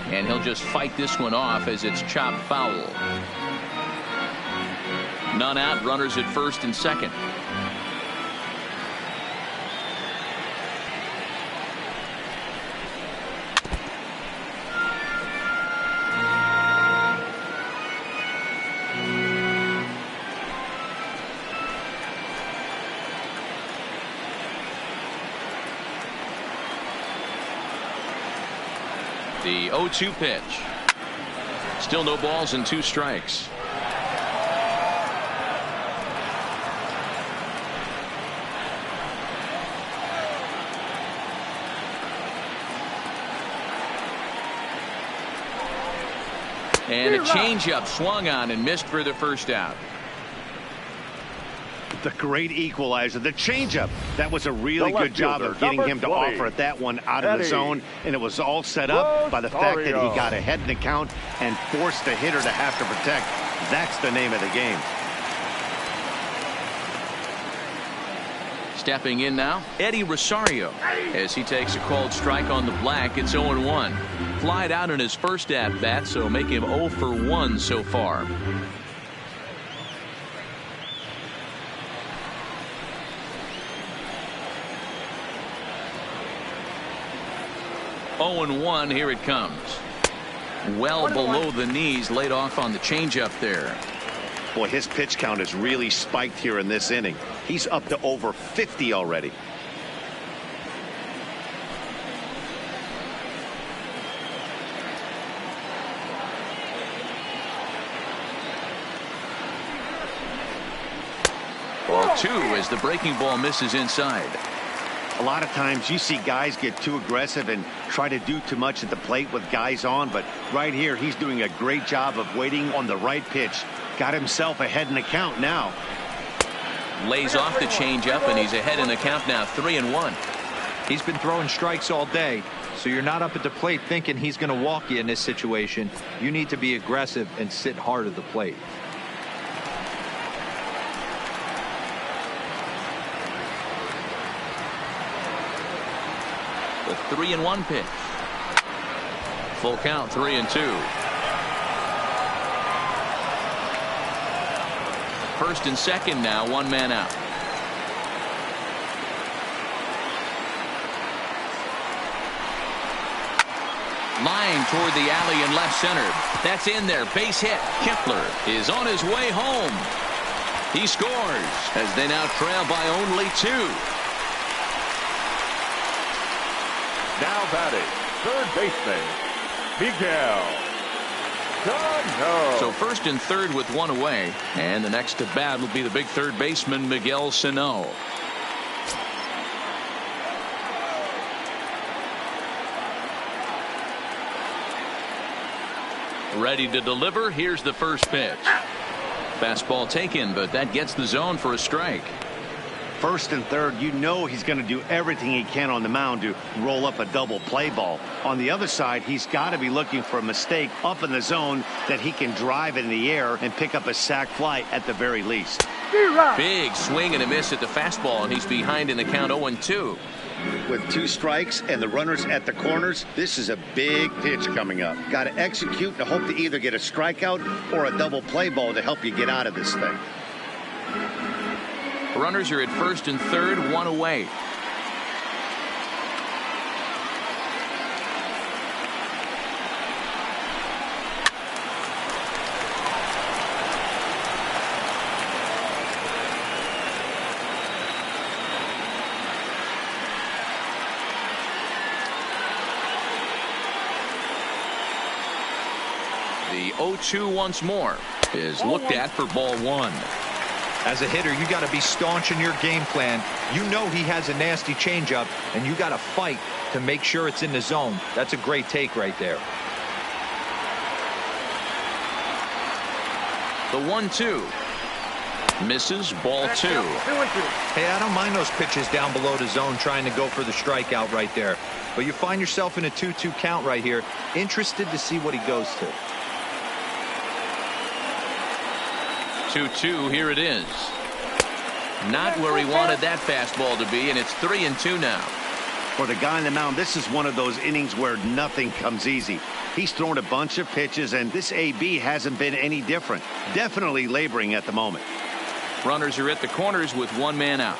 [SPEAKER 1] And he'll just fight this one off as it's chopped foul. None out, runners at first and second. The 0-2 pitch. Still no balls and two strikes. And a changeup swung on and missed for the first out.
[SPEAKER 2] The great equalizer, the changeup. That was a really good job of getting him to offer that one out of the zone, and it was all set up by the fact that he got ahead in the count and forced the hitter to have to protect. That's the name of the game.
[SPEAKER 1] Stepping in now, Eddie Rosario, as he takes a called strike on the black. It's 0-1. Flied out in his first at bat, so make him 0 for 1 so far. Oh-1, here it comes. Well below the knees, laid off on the changeup there.
[SPEAKER 2] Boy, his pitch count has really spiked here in this inning. He's up to over 50 already.
[SPEAKER 1] Ball two as the breaking ball misses inside.
[SPEAKER 2] A lot of times you see guys get too aggressive and try to do too much at the plate with guys on, but right here he's doing a great job of waiting on the right pitch. Got himself ahead in the count now.
[SPEAKER 1] Lays off the changeup, and he's ahead in the count now, 3-1.
[SPEAKER 3] He's been throwing strikes all day, so you're not up at the plate thinking he's going to walk you in this situation. You need to be aggressive and sit hard at the plate.
[SPEAKER 1] The 3-1 pitch. Full count, 3-2. First and second now, one man out. Line toward the alley in left center. That's in there. Base hit. Kepler is on his way home. He scores as they now trail by only 2.
[SPEAKER 4] Now batting, third baseman, Miguel Cano.
[SPEAKER 1] So first and third with 1 away, and the next to bat will be the big third baseman Miguel Cano. Ready to deliver. Here's the first pitch. Fastball taken, but that gets the zone for a strike.
[SPEAKER 2] First and third, you know he's going to do everything he can on the mound to roll up a double play ball. On the other side, he's got to be looking for a mistake up in the zone that he can drive in the air and pick up a sac fly at the very least.
[SPEAKER 1] Big swing and a miss at the fastball, and he's behind in the count 0-2.
[SPEAKER 2] With 2 strikes and the runners at the corners, this is a big pitch coming up. Got to execute and hope to either get a strikeout or a double play ball to help you get out of this thing.
[SPEAKER 1] Runners are at first and third, 1 away. The 0-2 once more is looked at for ball 1.
[SPEAKER 3] As a hitter, you got to be staunch in your game plan. You know he has a nasty changeup, and you got to fight to make sure it's in the zone. That's a great take right there.
[SPEAKER 1] The 1-2 misses, ball 2.
[SPEAKER 3] Hey, I don't mind those pitches down below the zone trying to go for the strikeout right there. But you find yourself in a 2-2 count right here. Interested to see what he goes to.
[SPEAKER 1] 2-2, here it is. Not where he wanted that fastball to be, and it's 3-2 now.
[SPEAKER 2] For the guy on the mound, this is one of those innings where nothing comes easy. He's thrown a bunch of pitches, and this AB hasn't been any different. Definitely laboring at the moment.
[SPEAKER 1] Runners are at the corners with 1 man out.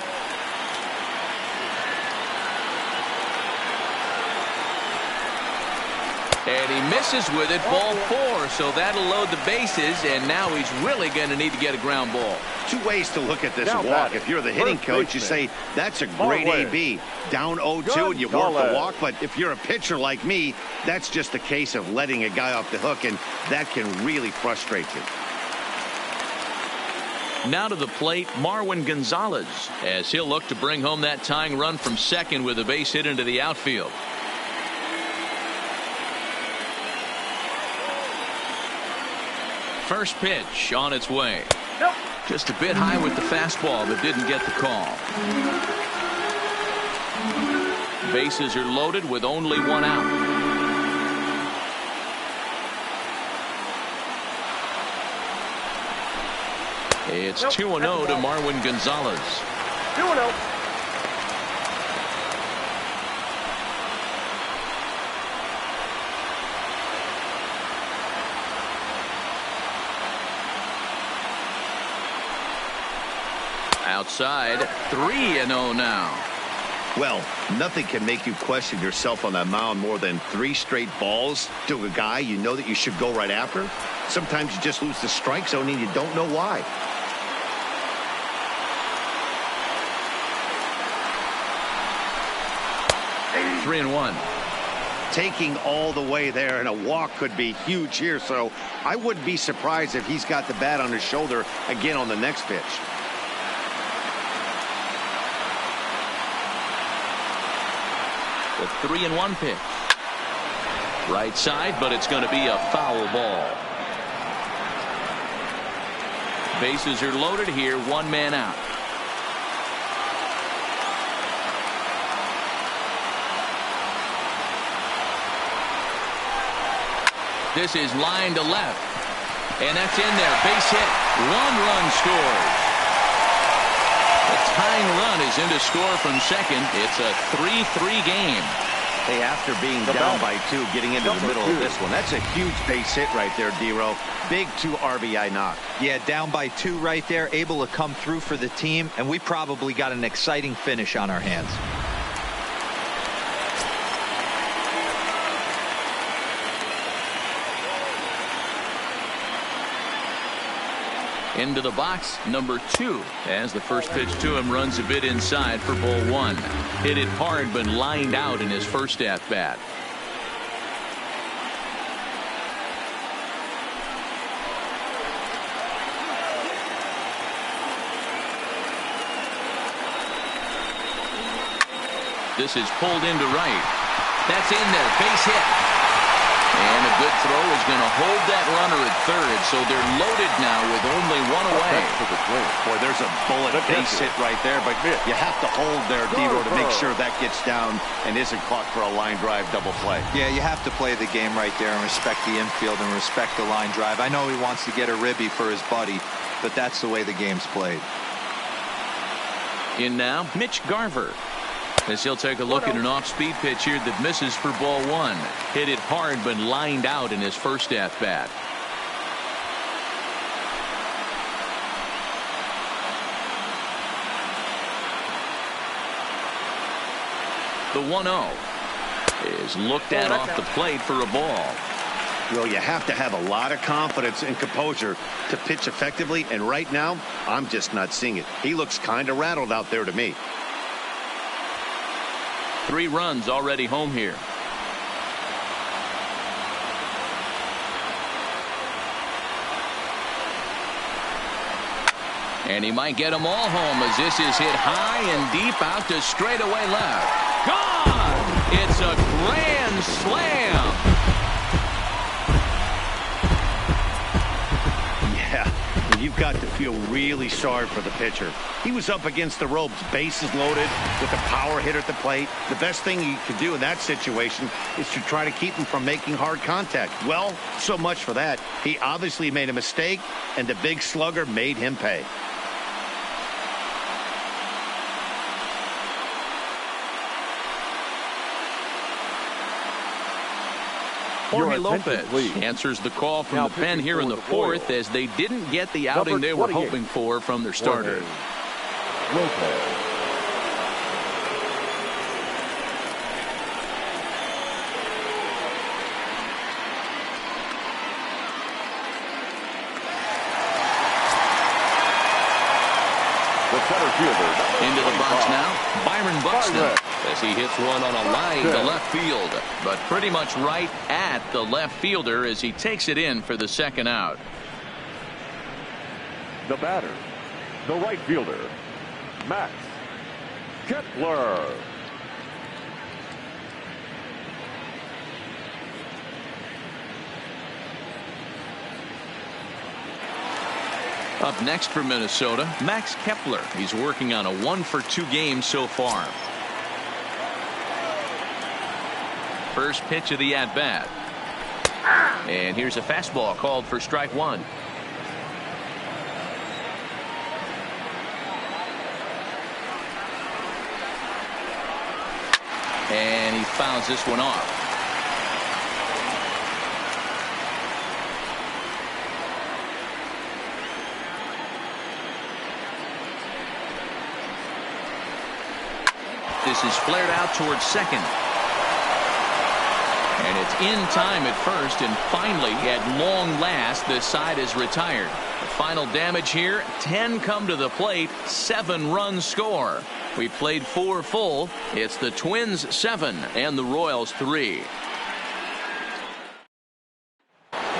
[SPEAKER 1] And he misses with it, ball 4, so that'll load the bases, and now he's really going to need to get a ground ball.
[SPEAKER 2] 2 ways to look at this
[SPEAKER 4] Now
[SPEAKER 2] walk.
[SPEAKER 4] batting,
[SPEAKER 2] If you're the hitting
[SPEAKER 4] first
[SPEAKER 2] coach, you
[SPEAKER 4] baseman,
[SPEAKER 2] say, that's a great AB. Down 0-2 and you work the walk, but if you're a pitcher like me, that's just a case of letting a guy off the hook, and that can really frustrate you.
[SPEAKER 1] Now to the plate, Marwin Gonzalez, as he'll look to bring home that tying run from second with a base hit into the outfield. First pitch on its way. Just a bit high with the fastball, but didn't get the call. Bases are loaded with only 1 out. It's 2-0 to Marwin Gonzalez.
[SPEAKER 4] 2-0.
[SPEAKER 1] Outside, 3-0 now.
[SPEAKER 2] Well, nothing can make you question yourself on that mound more than 3 straight balls to a guy you know that you should go right after. Sometimes you just lose the strike zone and you don't know why.
[SPEAKER 1] Three and 1.
[SPEAKER 2] Taking all the way there, and a walk could be huge here, so I wouldn't be surprised if he's got the bat on his shoulder again on the next pitch.
[SPEAKER 1] The 3-1 pitch. Right side, but it's going to be a foul ball. Bases are loaded here, 1 man out. This is line to left, and that's in there. Base hit, 1 run scores. The tying run is in to score from second. It's a 3-3 game.
[SPEAKER 2] Hey, after being down by 2, getting into the middle of this one, that's a huge base hit right there, D-Row. Big 2 RBI knock.
[SPEAKER 3] Yeah, down by 2 right there, able to come through for the team, and we probably got an exciting finish on our hands.
[SPEAKER 1] Into the box, number 2, as the first pitch to him runs a bit inside for ball 1. Hit it hard but lined out in his first at bat. This is pulled into right. That's in there, base hit. And a good throw is going to hold that runner at third, so they're loaded now with only one away.
[SPEAKER 2] Boy, there's a bullet base hit right there, but you have to hold there, Devo, to make sure that gets down and isn't caught for a line drive double play.
[SPEAKER 3] Yeah, you have to play the game right there and respect the infield and respect the line drive. I know he wants to get a ribby for his buddy, but that's the way the game's played.
[SPEAKER 1] In now, Mitch Garver. As he'll take a look at an off-speed pitch here that misses for ball 1. Hit it hard but lined out in his first at-bat. The 1-0 is looked at off the plate for a ball.
[SPEAKER 2] Well, you have to have a lot of confidence and composure to pitch effectively, and right now, I'm just not seeing it. He looks kind of rattled out there to me.
[SPEAKER 1] 3 runs already home here. And he might get them all home as this is hit high and deep out to straightaway left. Gone! It's a grand slam.
[SPEAKER 2] Yeah, you've got to feel really sorry for the pitcher. He was up against the ropes, bases loaded, with a power hitter at the plate. The best thing you can do in that situation is to try to keep him from making hard contact. Well, so much for that. He obviously made a mistake, and the big slugger made him pay.
[SPEAKER 1] Jorge Lopez answers the call from the pen here in the 4th as they didn't get the outing they were hoping for from their starter.
[SPEAKER 4] Lopez. The center fielder.
[SPEAKER 1] Into the box now, Byron Buxton, as he hits one on a line to left field, but pretty much right at the left fielder as he takes it in for the second out.
[SPEAKER 4] The batter, the right fielder, Max Kepler.
[SPEAKER 1] Up next for Minnesota, Max Kepler. He's working on a 1-for-2 game so far. First pitch of the at-bat. And here's a fastball called for strike 1. And he fouls this one off. This is flared out towards second. And it's in time at first, and finally, at long last, this side is retired. The final damage here, 10 come to the plate, 7 runs score. We played 4 full. It's the Twins 7 and the Royals 3.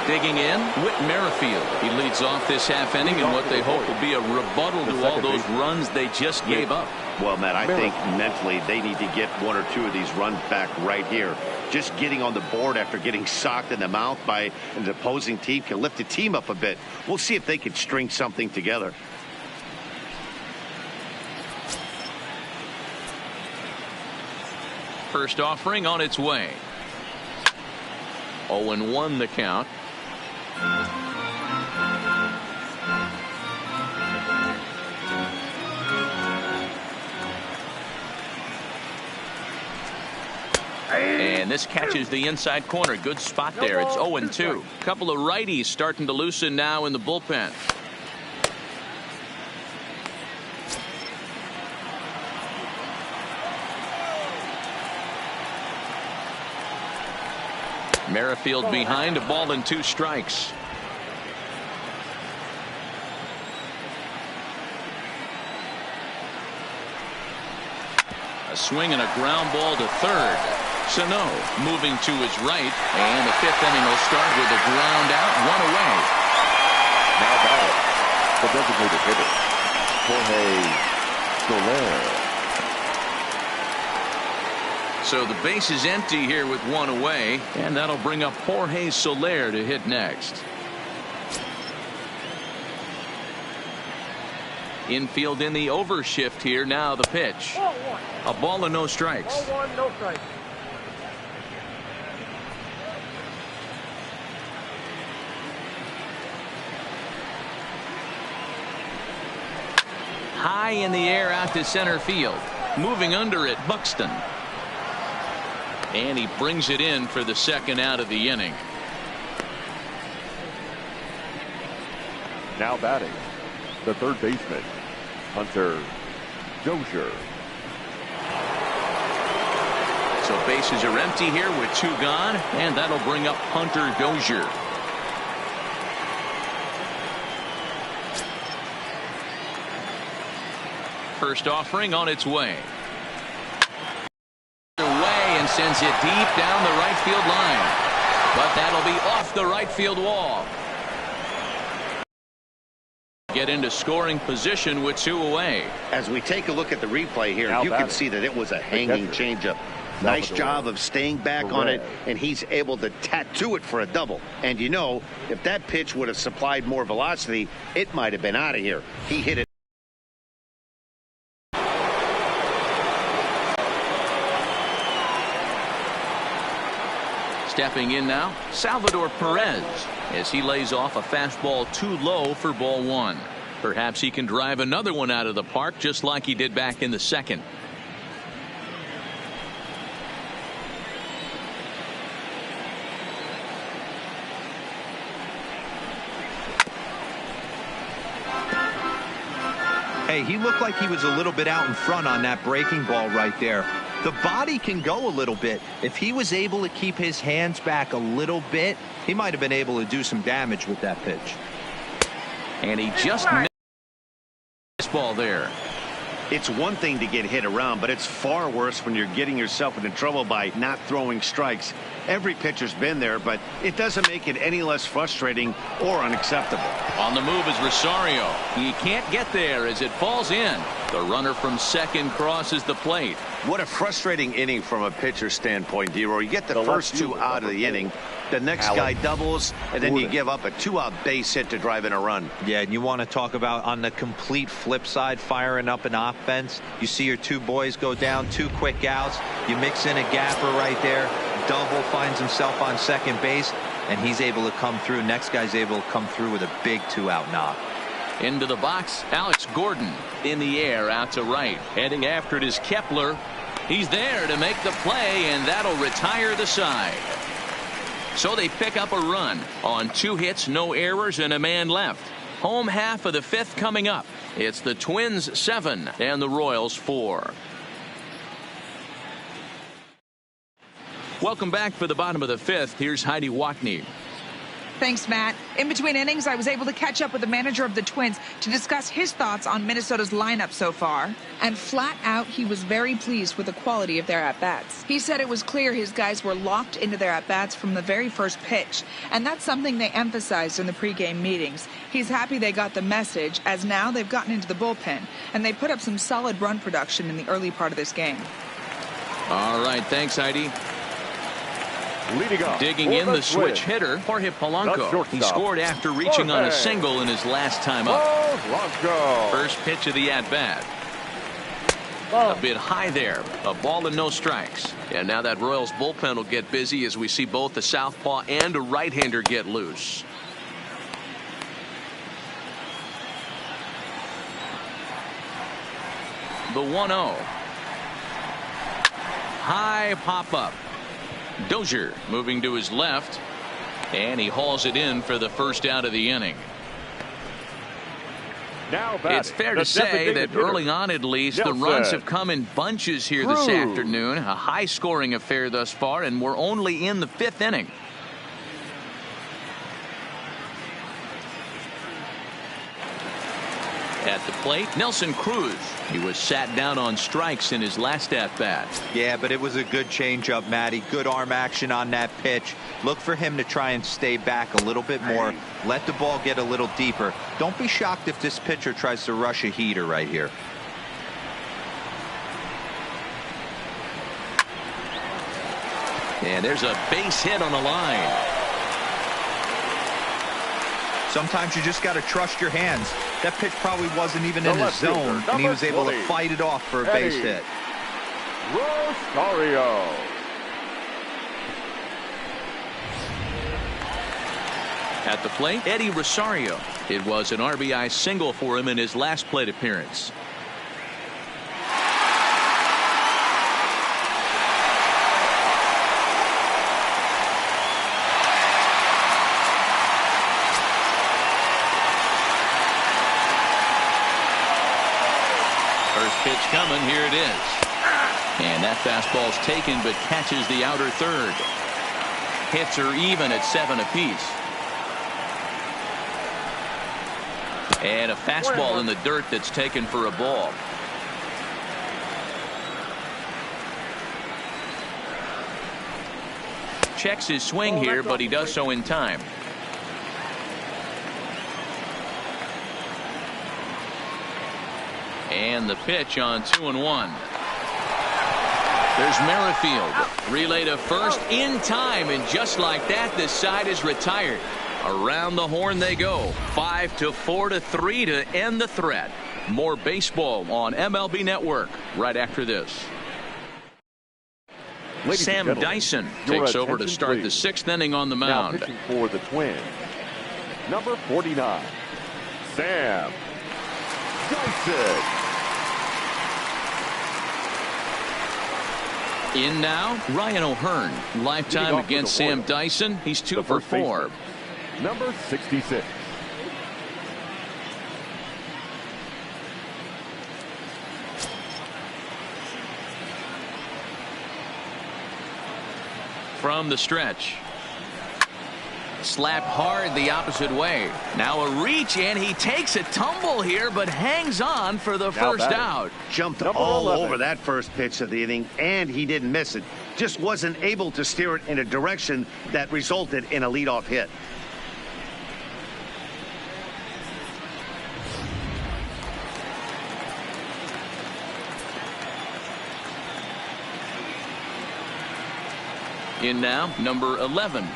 [SPEAKER 1] Digging in, Whit Merrifield. He leads off this half inning in what they hope will be a rebuttal to all those runs they just gave up.
[SPEAKER 2] Well, Matt, I think mentally they need to get 1 or 2 of these runs back right here. Just getting on the board after getting socked in the mouth by an opposing team can lift the team up a bit. We'll see if they can string something together.
[SPEAKER 1] First offering on its way. 0-1 the count. And this catches the inside corner. Good spot there. It's 0-2. Couple of righties starting to loosen now in the bullpen. Merrifield behind, a ball and 2 strikes. A swing and a ground ball to third. Sano moving to his right, and the fifth inning will start with a ground out, one away.
[SPEAKER 4] Now batting, the designated hitter, Jorge Soler.
[SPEAKER 1] So the base is empty here with one away, and that'll bring up Jorge Soler to hit next. Infield in the overshift here. Now the pitch. A ball and no strikes.
[SPEAKER 6] 0-1, no strikes.
[SPEAKER 1] High in the air out to center field. Moving under it, Buxton. And he brings it in for the second out of the inning.
[SPEAKER 4] Now batting, the third baseman, Hunter Dozier.
[SPEAKER 1] So bases are empty here with two gone, and that'll bring up Hunter Dozier. First offering on its way. Away and sends it deep down the right field line. But that'll be off the right field wall. Get into scoring position with two away.
[SPEAKER 2] As we take a look at the replay here,
[SPEAKER 4] Now
[SPEAKER 2] you can
[SPEAKER 4] batting,
[SPEAKER 2] see that it was a hanging changeup. Nice job of staying back on it, and he's able to tattoo it for a double. And you know, if that pitch would have supplied more velocity, it might have been out of here. He hit it.
[SPEAKER 1] Stepping in now, Salvador Perez, as he lays off a fastball too low for ball one. Perhaps he can drive another one out of the park just like he did back in the second.
[SPEAKER 3] Hey, he looked like he was a little bit out in front on that breaking ball right there. The body can go a little bit. If he was able to keep his hands back a little bit, he might have been able to do some damage with that pitch.
[SPEAKER 1] And he just missed this ball there.
[SPEAKER 2] It's one thing to get hit around, but it's far worse when you're getting yourself into trouble by not throwing strikes. Every pitcher's been there, but it doesn't make it any less frustrating or unacceptable.
[SPEAKER 1] On the move is Rosario. He can't get there as it falls in. The runner from second crosses the plate.
[SPEAKER 2] What a frustrating inning from a pitcher's standpoint, D-Roy. You get the first two out of the inning. The next guy doubles, and then you give up a two-out base hit to drive in a run.
[SPEAKER 3] Yeah, and you want to talk about on the complete flip side, firing up an offense. You see your two boys go down, two quick outs. You mix in a gapper right there. Double finds himself on second base, and he's able to come through. Next guy's able to come through with a big two-out knock.
[SPEAKER 1] Into the box, Alex Gordon in the air out to right. Heading after it is Kepler. He's there to make the play, and that'll retire the side. So they pick up a run on 2 hits, no errors, and a man left. Home half of the fifth coming up. It's the Twins 7 and the Royals 4. Welcome back for the bottom of the fifth. Here's Heidi Watney.
[SPEAKER 5] Thanks, Matt. In between innings, I was able to catch up with the manager of the Twins to discuss his thoughts on Minnesota's lineup so far. And flat out, he was very pleased with the quality of their at-bats. He said it was clear his guys were locked into their at-bats from the very first pitch. And that's something they emphasized in the pregame meetings. He's happy they got the message, as now they've gotten into the bullpen. And they put up some solid run production in the early part of this game.
[SPEAKER 1] All right, thanks, Heidi.
[SPEAKER 4] Leading up,
[SPEAKER 1] digging in the switch hitter, Jorge Polanco. He scored after reaching on a single in his last time up. First pitch of the at-bat. A bit high there. A ball and no strikes. And now that Royals bullpen will get busy as we see both the southpaw and a right-hander get loose. The 1-0. High pop-up. Dozier moving to his left, and he hauls it in for the first out of the inning. It's fair to say that early on, at least, the runs have come in bunches here this afternoon. A high-scoring affair thus far, and we're only in the fifth inning. At the plate, Nelson Cruz. He was sat down on strikes in his last at-bat.
[SPEAKER 3] Yeah, but it was a good changeup, Matty. Good arm action on that pitch. Look for him to try and stay back a little bit more. Let the ball get a little deeper. Don't be shocked if this pitcher tries to rush a heater right here.
[SPEAKER 1] And there's a base hit on the line.
[SPEAKER 3] Sometimes you just got to trust your hands. That pitch probably wasn't even in his zone, and he was able to fight it off for a base hit.
[SPEAKER 4] Rosario.
[SPEAKER 1] At the plate, Eddie Rosario. It was an RBI single for him in his last plate appearance. First pitch coming. Here it is. And that fastball's taken but catches the outer third. Hits are even at 7 apiece. And a fastball in the dirt that's taken for a ball. Checks his swing here, but he does so in time. And the pitch on 2-1. There's Merrifield. Relay to first in time, and just like that, this side is retired. Around the horn they go. 5-4-3 to end the threat. More baseball on MLB Network right after this.
[SPEAKER 4] Ladies
[SPEAKER 1] Sam
[SPEAKER 4] and gentlemen,
[SPEAKER 1] Dyson
[SPEAKER 4] your
[SPEAKER 1] takes over to
[SPEAKER 4] attention,
[SPEAKER 1] start the
[SPEAKER 4] please.
[SPEAKER 1] 6th inning on the
[SPEAKER 4] Now
[SPEAKER 1] mound.
[SPEAKER 4] pitching for the Twins, number 49, Sam Dyson.
[SPEAKER 1] In now, Ryan O'Hearn. Lifetime
[SPEAKER 4] Leading off for
[SPEAKER 1] against
[SPEAKER 4] the
[SPEAKER 1] Sam
[SPEAKER 4] Royals,
[SPEAKER 1] Dyson. He's 2
[SPEAKER 4] the
[SPEAKER 1] for
[SPEAKER 4] first
[SPEAKER 1] 4.
[SPEAKER 4] baseman, number 66.
[SPEAKER 1] From the stretch. Slapped hard the opposite way. Now a reach, and he takes a tumble here, but hangs on for the first
[SPEAKER 4] batting.
[SPEAKER 1] out.
[SPEAKER 2] Jumped
[SPEAKER 4] Number
[SPEAKER 2] all
[SPEAKER 4] 11.
[SPEAKER 2] over that first pitch of the inning, and he didn't miss it. Just wasn't able to steer it in a direction that resulted in a leadoff hit.
[SPEAKER 1] In now, number 11.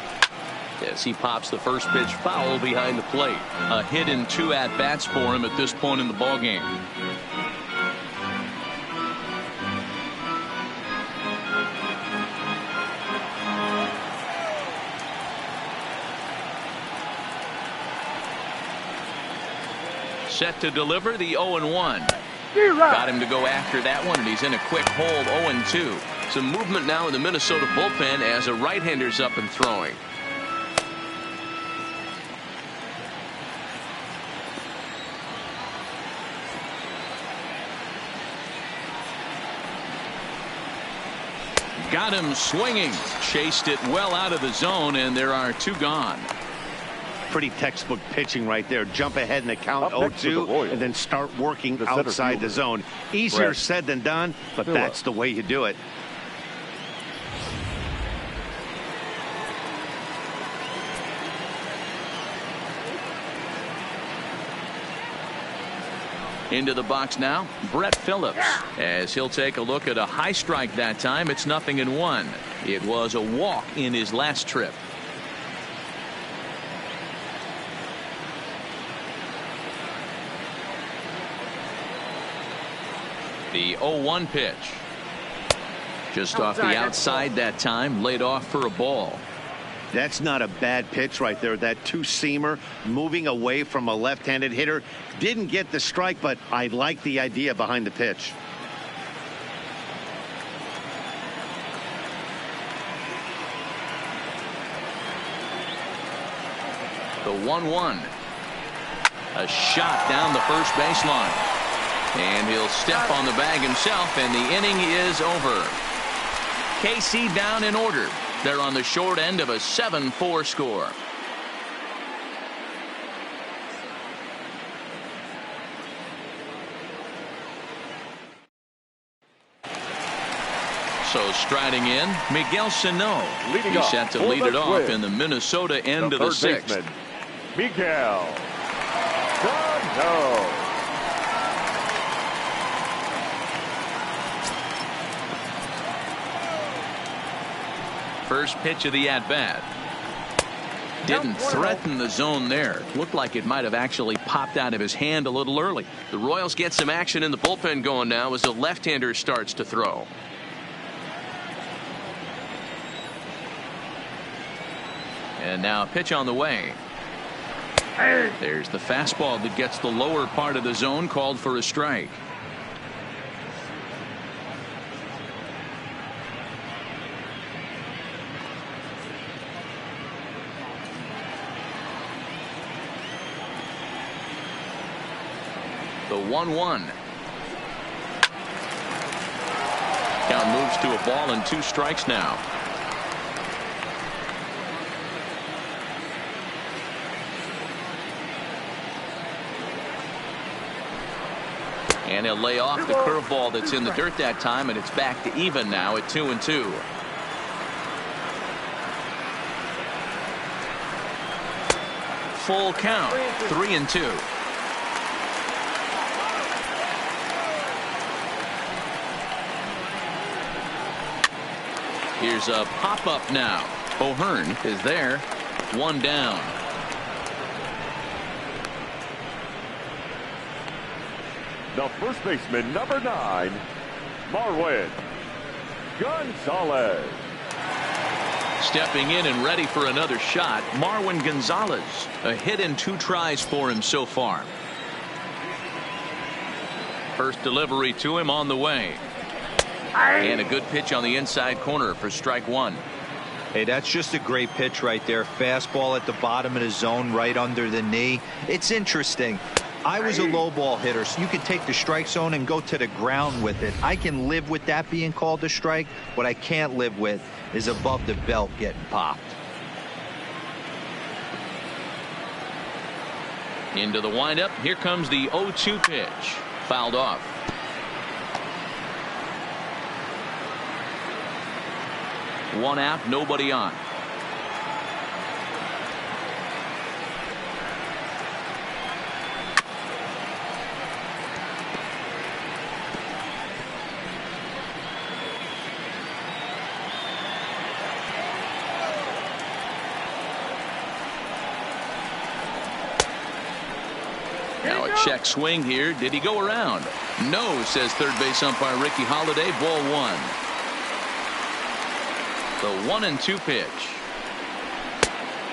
[SPEAKER 1] As he pops the first pitch foul behind the plate. A hit in 2 at-bats for him at this point in the ballgame. Set to deliver the 0-1. Got him to go after that one, and he's in a quick hold. 0-2. Some movement now in the Minnesota bullpen as a right-hander's up and throwing. Got him swinging. Chased it well out of the zone, and there are 2 gone.
[SPEAKER 2] Pretty textbook pitching right there. Jump ahead in the count
[SPEAKER 4] Up next to the
[SPEAKER 2] 0-2
[SPEAKER 4] Royals,
[SPEAKER 2] and then start working
[SPEAKER 4] the center
[SPEAKER 2] outside
[SPEAKER 4] fielder,
[SPEAKER 2] the zone. Easier
[SPEAKER 4] Brett
[SPEAKER 2] said than done, but
[SPEAKER 4] Phillip.
[SPEAKER 2] that's the way you do it.
[SPEAKER 1] Into the box now, Brett Phillips, as he'll take a look at a high strike that time. It's 0-1. It was a walk in his last trip. The 0-1 pitch. Just off the outside that time, laid off for a ball.
[SPEAKER 2] That's not a bad pitch right there. That 2-seamer moving away from a left-handed hitter. Didn't get the strike, but I like the idea behind the pitch.
[SPEAKER 1] The 1-1. A shot down the first baseline. And he'll step on the bag himself, and the inning is over. KC down in order. They're on the short end of a 7-4 score. Also striding in, Miguel Sano.
[SPEAKER 4] Leading
[SPEAKER 1] He's
[SPEAKER 4] off
[SPEAKER 1] set to
[SPEAKER 4] for
[SPEAKER 1] lead
[SPEAKER 4] the
[SPEAKER 1] it off
[SPEAKER 4] Twins,
[SPEAKER 1] in the Minnesota end of
[SPEAKER 4] third
[SPEAKER 1] the sixth.
[SPEAKER 4] baseman, Miguel Sano.
[SPEAKER 1] First pitch of the at-bat. Didn't threaten the zone there. Looked like it might have actually popped out of his hand a little early.
[SPEAKER 6] The Royals get some action in the bullpen going now as the left-hander starts to throw.
[SPEAKER 1] And now a pitch on the way. There's the fastball that gets the lower part of the zone, called for a strike. The 1-1. Count moves to a ball and 2 strikes now. And he'll lay off the curveball that's in the dirt that time, and it's back to even now at 2-2. Full count, 3-2. Here's a pop-up now. O'Hearn is there. 1 down.
[SPEAKER 4] The first baseman, number 9, Marwin Gonzalez.
[SPEAKER 1] Stepping in and ready for another shot, Marwin Gonzalez. A hit in 2 tries for him so far. First delivery to him on the way. And a good pitch on the inside corner for strike 1.
[SPEAKER 3] Hey, that's just a great pitch right there. Fastball at the bottom of the zone, right under the knee. It's interesting. I was a low ball hitter, so you could take the strike zone and go to the ground with it. I can live with that being called a strike. What I can't live with is above the belt getting popped.
[SPEAKER 1] Into the windup. Here comes the 0-2 pitch. Fouled off. One out, nobody on. Now a check swing here. Did he go around? No, says third base umpire Ricky Holiday. Ball 1. The 1-2 pitch.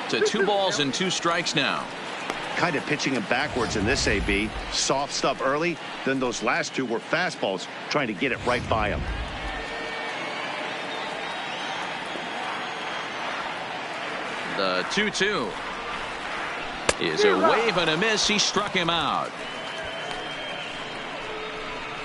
[SPEAKER 1] To 2 balls and 2 strikes now.
[SPEAKER 2] Kind of pitching him backwards in this AB. Soft stuff early. Then those last 2 were fastballs, trying to get it right by him.
[SPEAKER 1] The 2-2 is a wave and a miss. He struck him out.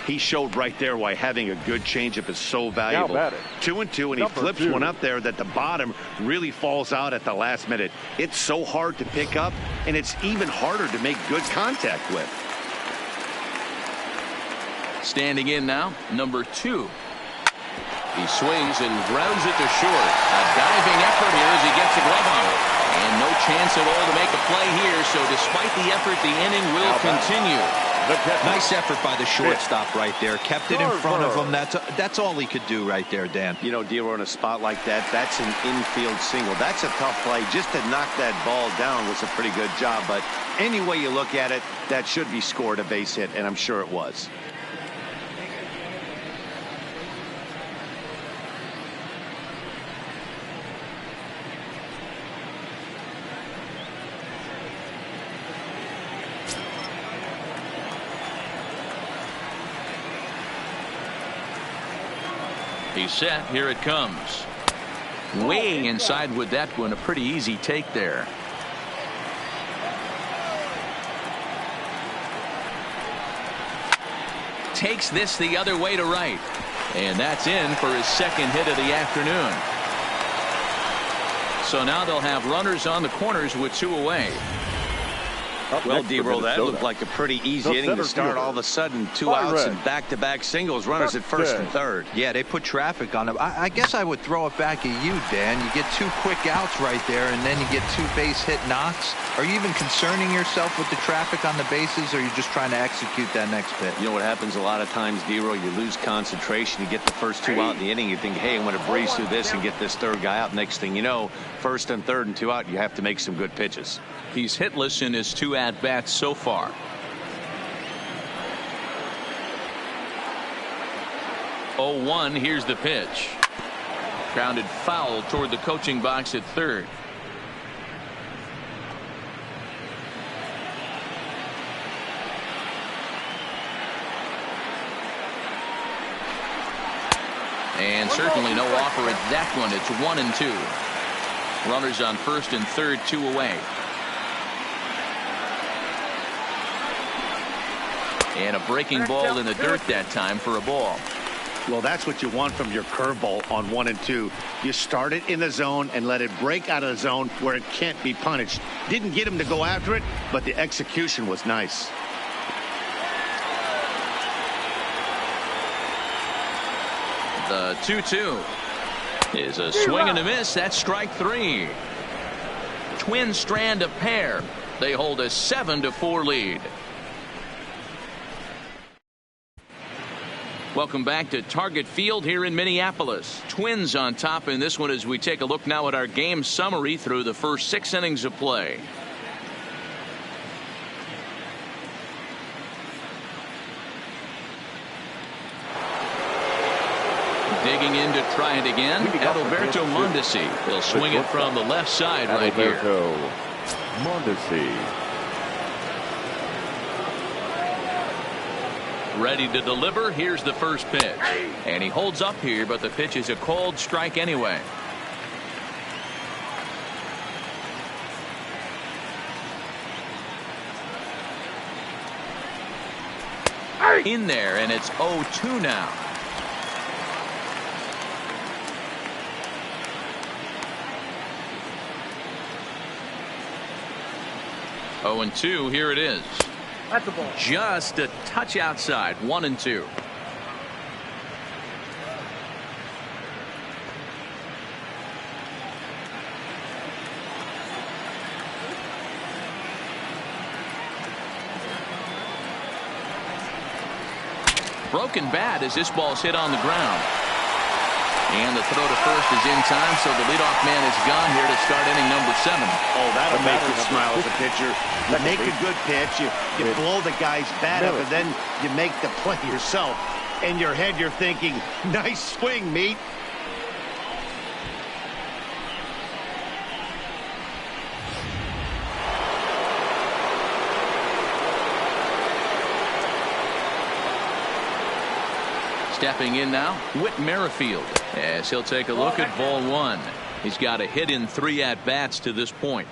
[SPEAKER 2] He showed right there why having a good changeup is so valuable. 2-2, and he flips one up there that the bottom really falls out at the last minute. It's so hard to pick up, and it's even harder to make good contact with.
[SPEAKER 1] Standing in now, number 2. He swings and grounds it to short. A diving effort here as he gets a glove on it. And no chance at all to make a play here, so despite the effort, the inning will continue.
[SPEAKER 3] Nice effort by the shortstop right there. Kept it in front of him. That's all he could do right there, Dan.
[SPEAKER 2] You know, D'Lo, in a spot like that, that's an infield single. That's a tough play. Just to knock that ball down was a pretty good job. But any way you look at it, that should be scored a base hit, and I'm sure it was.
[SPEAKER 1] He's set. Here it comes. Way inside with that one. A pretty easy take there. Takes this the other way to right. And that's in for his second hit of the afternoon. So now they'll have runners on the corners with 2 away.
[SPEAKER 2] Well, D-Roll, that looked like a pretty easy inning to start. All of a sudden, 2 outs and back-to-back singles, runners at first and third.
[SPEAKER 3] Yeah, they put traffic on them. I guess I would throw it back at you, Dan. You get 2 quick outs right there, and then you get 2 base hit knocks. Are you even concerning yourself with the traffic on the bases, or are you just trying to execute that next pitch?
[SPEAKER 2] You know what happens a lot of times, D-Roll? You lose concentration. You get the first 2 out in the inning. You think, hey, I'm going to breeze through this and get this third guy out. Next thing you know, first and third and 2 out, you have to make some good pitches.
[SPEAKER 1] He's hitless in his 2 at-bats so far. Oh, 1, here's the pitch. Grounded foul toward the coaching box at third. And certainly no offer at that one. It's 1-2. Runners on first and third, 2 away. And a breaking ball in the dirt that time for a ball.
[SPEAKER 2] Well, that's what you want from your curveball on 1 and 2. You start it in the zone and let it break out of the zone where it can't be punished. Didn't get him to go after it, but the execution was nice.
[SPEAKER 1] The 2-2 is a swing and a miss. That's strike 3. Twins strand a pair. They hold a 7-4 lead. Welcome back to Target Field here in Minneapolis. Twins on top in this one as we take a look now at our game summary through the first 6 innings of play. Digging in to try it again, Adalberto Mondesi. He'll swing it from the left side right here.
[SPEAKER 4] Mondesi.
[SPEAKER 1] Ready to deliver. Here's the first pitch. And he holds up here, but the pitch is a called strike anyway. In there, and it's 0-2 now. Oh, and 2, here it is.
[SPEAKER 7] That's a ball.
[SPEAKER 1] Just a touch outside. 1-2. Broken bat as this ball's hit on the ground. And the throw to first is in time, so the leadoff man is gone here to start inning number 7.
[SPEAKER 2] Oh, that'll make you smile as a pitcher. You make a good pitch, you blow the guy's bat up, and then you make the play yourself. In your head, you're thinking, nice swing, meat.
[SPEAKER 1] Stepping in now, Whit Merrifield, as he'll take a look at ball 1. He's got a hit in 3 at-bats to this point.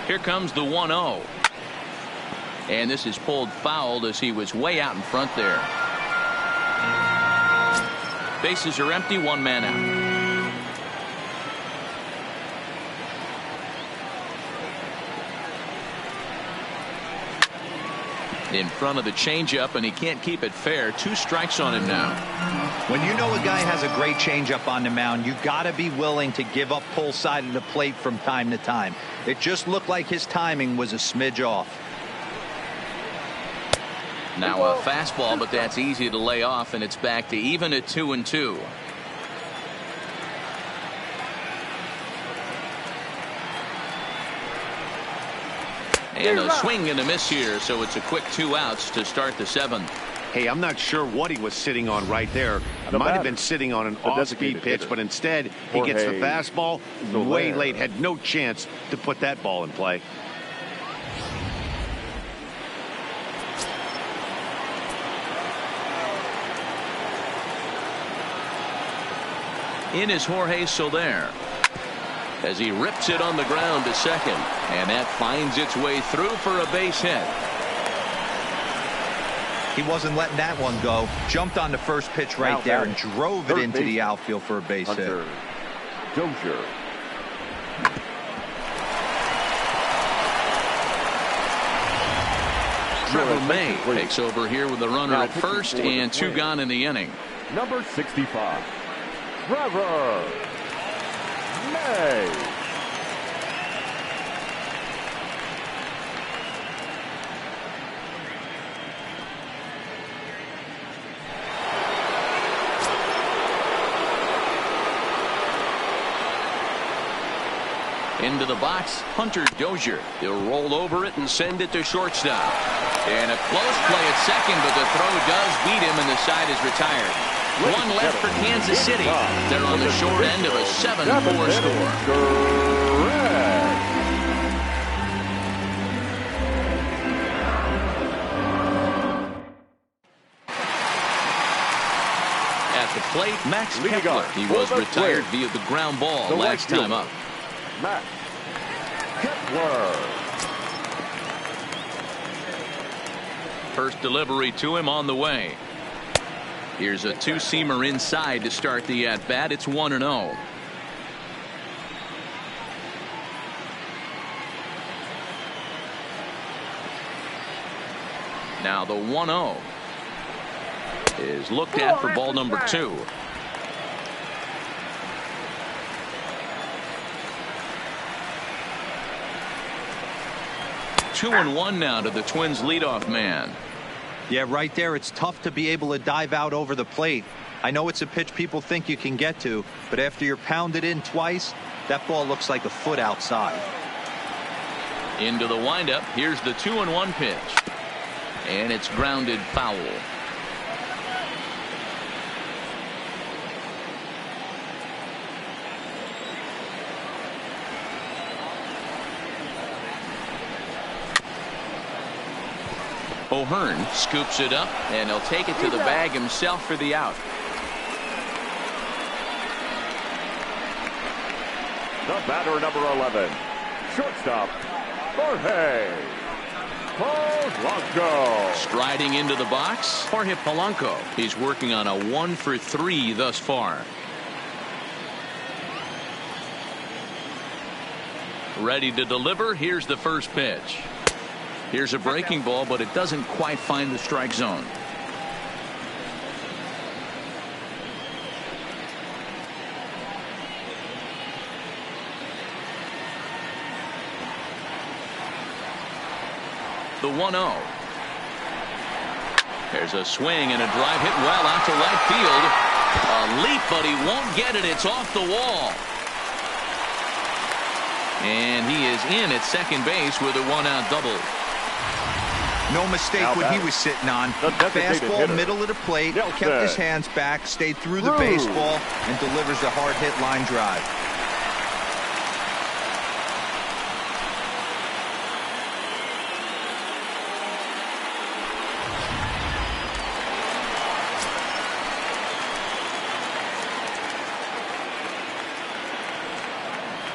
[SPEAKER 1] Here comes the 1-0. And this is pulled foul as he was way out in front there. Bases are empty, 1 man out. In front of the changeup, and he can't keep it fair. 2 strikes on him now.
[SPEAKER 3] When you know a guy has a great changeup on the mound, you got to be willing to give up pull side of the plate from time to time. It just looked like his timing was a smidge off.
[SPEAKER 1] Now a fastball, but that's easy to lay off, and it's back to even at 2-2. And a swing and a miss here, so it's a quick 2 outs to start the 7th.
[SPEAKER 2] Hey, I'm not sure what he was sitting on right there. He might have been sitting on an off-speed pitch, but instead he gets the fastball way late. Had no chance to put that ball in play.
[SPEAKER 1] In is Jorge Soler, as he rips it on the ground to second, and that finds its way through for a base hit.
[SPEAKER 3] He wasn't letting that one go. Jumped on the first pitch right there and drove it into the outfield for a base hit.
[SPEAKER 4] Dozier.
[SPEAKER 1] Trevor May takes over here with the runner at first and 2 gone in the inning.
[SPEAKER 4] Number 65, Trevor May.
[SPEAKER 1] Into the box, Hunter Dozier. He'll roll over it and send it to shortstop. And a close play at second, but the throw does beat him and the side is retired. One left for Kansas City. They're on the short end of a 7-4 score. At the plate, Max Kepler. He was retired via the ground ball last time up.
[SPEAKER 4] Max Kepler.
[SPEAKER 1] First delivery to him on the way. Here's a 2-seamer inside to start the at-bat. It's 1-0. Now the 1-0 is looked at for ball number 2. Two and one now to the Twins leadoff man.
[SPEAKER 3] Yeah, right there. It's tough to be able to dive out over the plate. I know it's a pitch people think you can get to, but after you're pounded in twice, that ball looks like a foot outside.
[SPEAKER 1] Into the windup. Here's the 2-1 pitch. And it's grounded foul. O'Hearn scoops it up, and he'll take it to the bag himself for the out.
[SPEAKER 4] The batter, number 11, shortstop, Jorge Polanco.
[SPEAKER 1] Striding into the box, Jorge Polanco. He's working on a 1-for-3 thus far. Ready to deliver. Here's the first pitch. Here's a breaking ball, but it doesn't quite find the strike zone. The 1-0. There's a swing and a drive hit well out to right field. A leap, but he won't get it. It's off the wall. And he is in at second base with a 1-out double.
[SPEAKER 3] No mistake what he was sitting on. Fastball, middle of the plate, kept his hands back, stayed through the baseball, and delivers a hard hit line drive.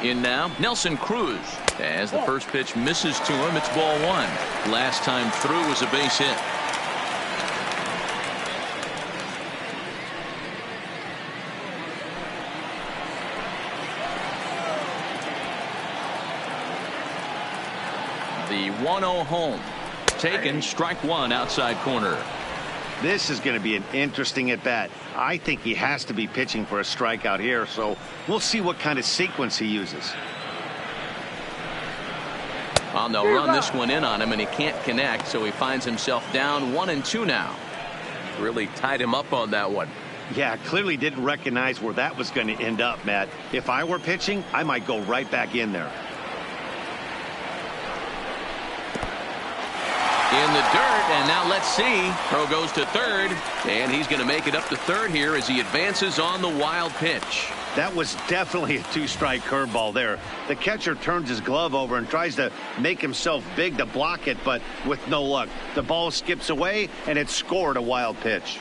[SPEAKER 1] In now, Nelson Cruz. As the first pitch misses to him, it's ball 1. Last time through was a base hit. The 1-0 home. Taken, strike 1 outside corner.
[SPEAKER 2] This is going to be an interesting at bat. I think he has to be pitching for a strikeout here, so we'll see what kind of sequence he uses.
[SPEAKER 1] And they'll run this one in on him, and he can't connect, so he finds himself down 1-2 now.
[SPEAKER 6] Really tied him up on that one.
[SPEAKER 2] Yeah, clearly didn't recognize where that was going to end up, Matt. If I were pitching, I might go right back in there.
[SPEAKER 1] In the dirt, and now let's see. Throw goes to third, and he's going to make it up to third here as he advances on the wild pitch.
[SPEAKER 2] That was definitely a 2-strike curveball there. The catcher turns his glove over and tries to make himself big to block it, but with no luck. The ball skips away, and it scored a wild pitch.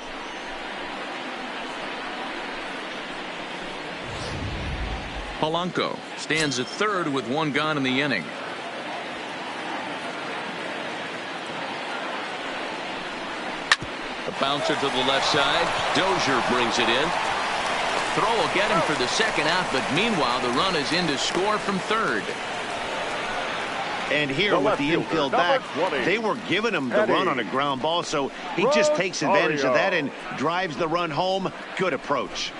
[SPEAKER 1] Polanco stands at third with 1 gone in the inning. bouncer to the left side. Dozier brings it in. Throw will get him for the second out, but meanwhile the run is in to score from third.
[SPEAKER 2] And here with the infield back, they were giving him the run on a ground ball, so he just takes advantage of that and drives the run home. Good approach.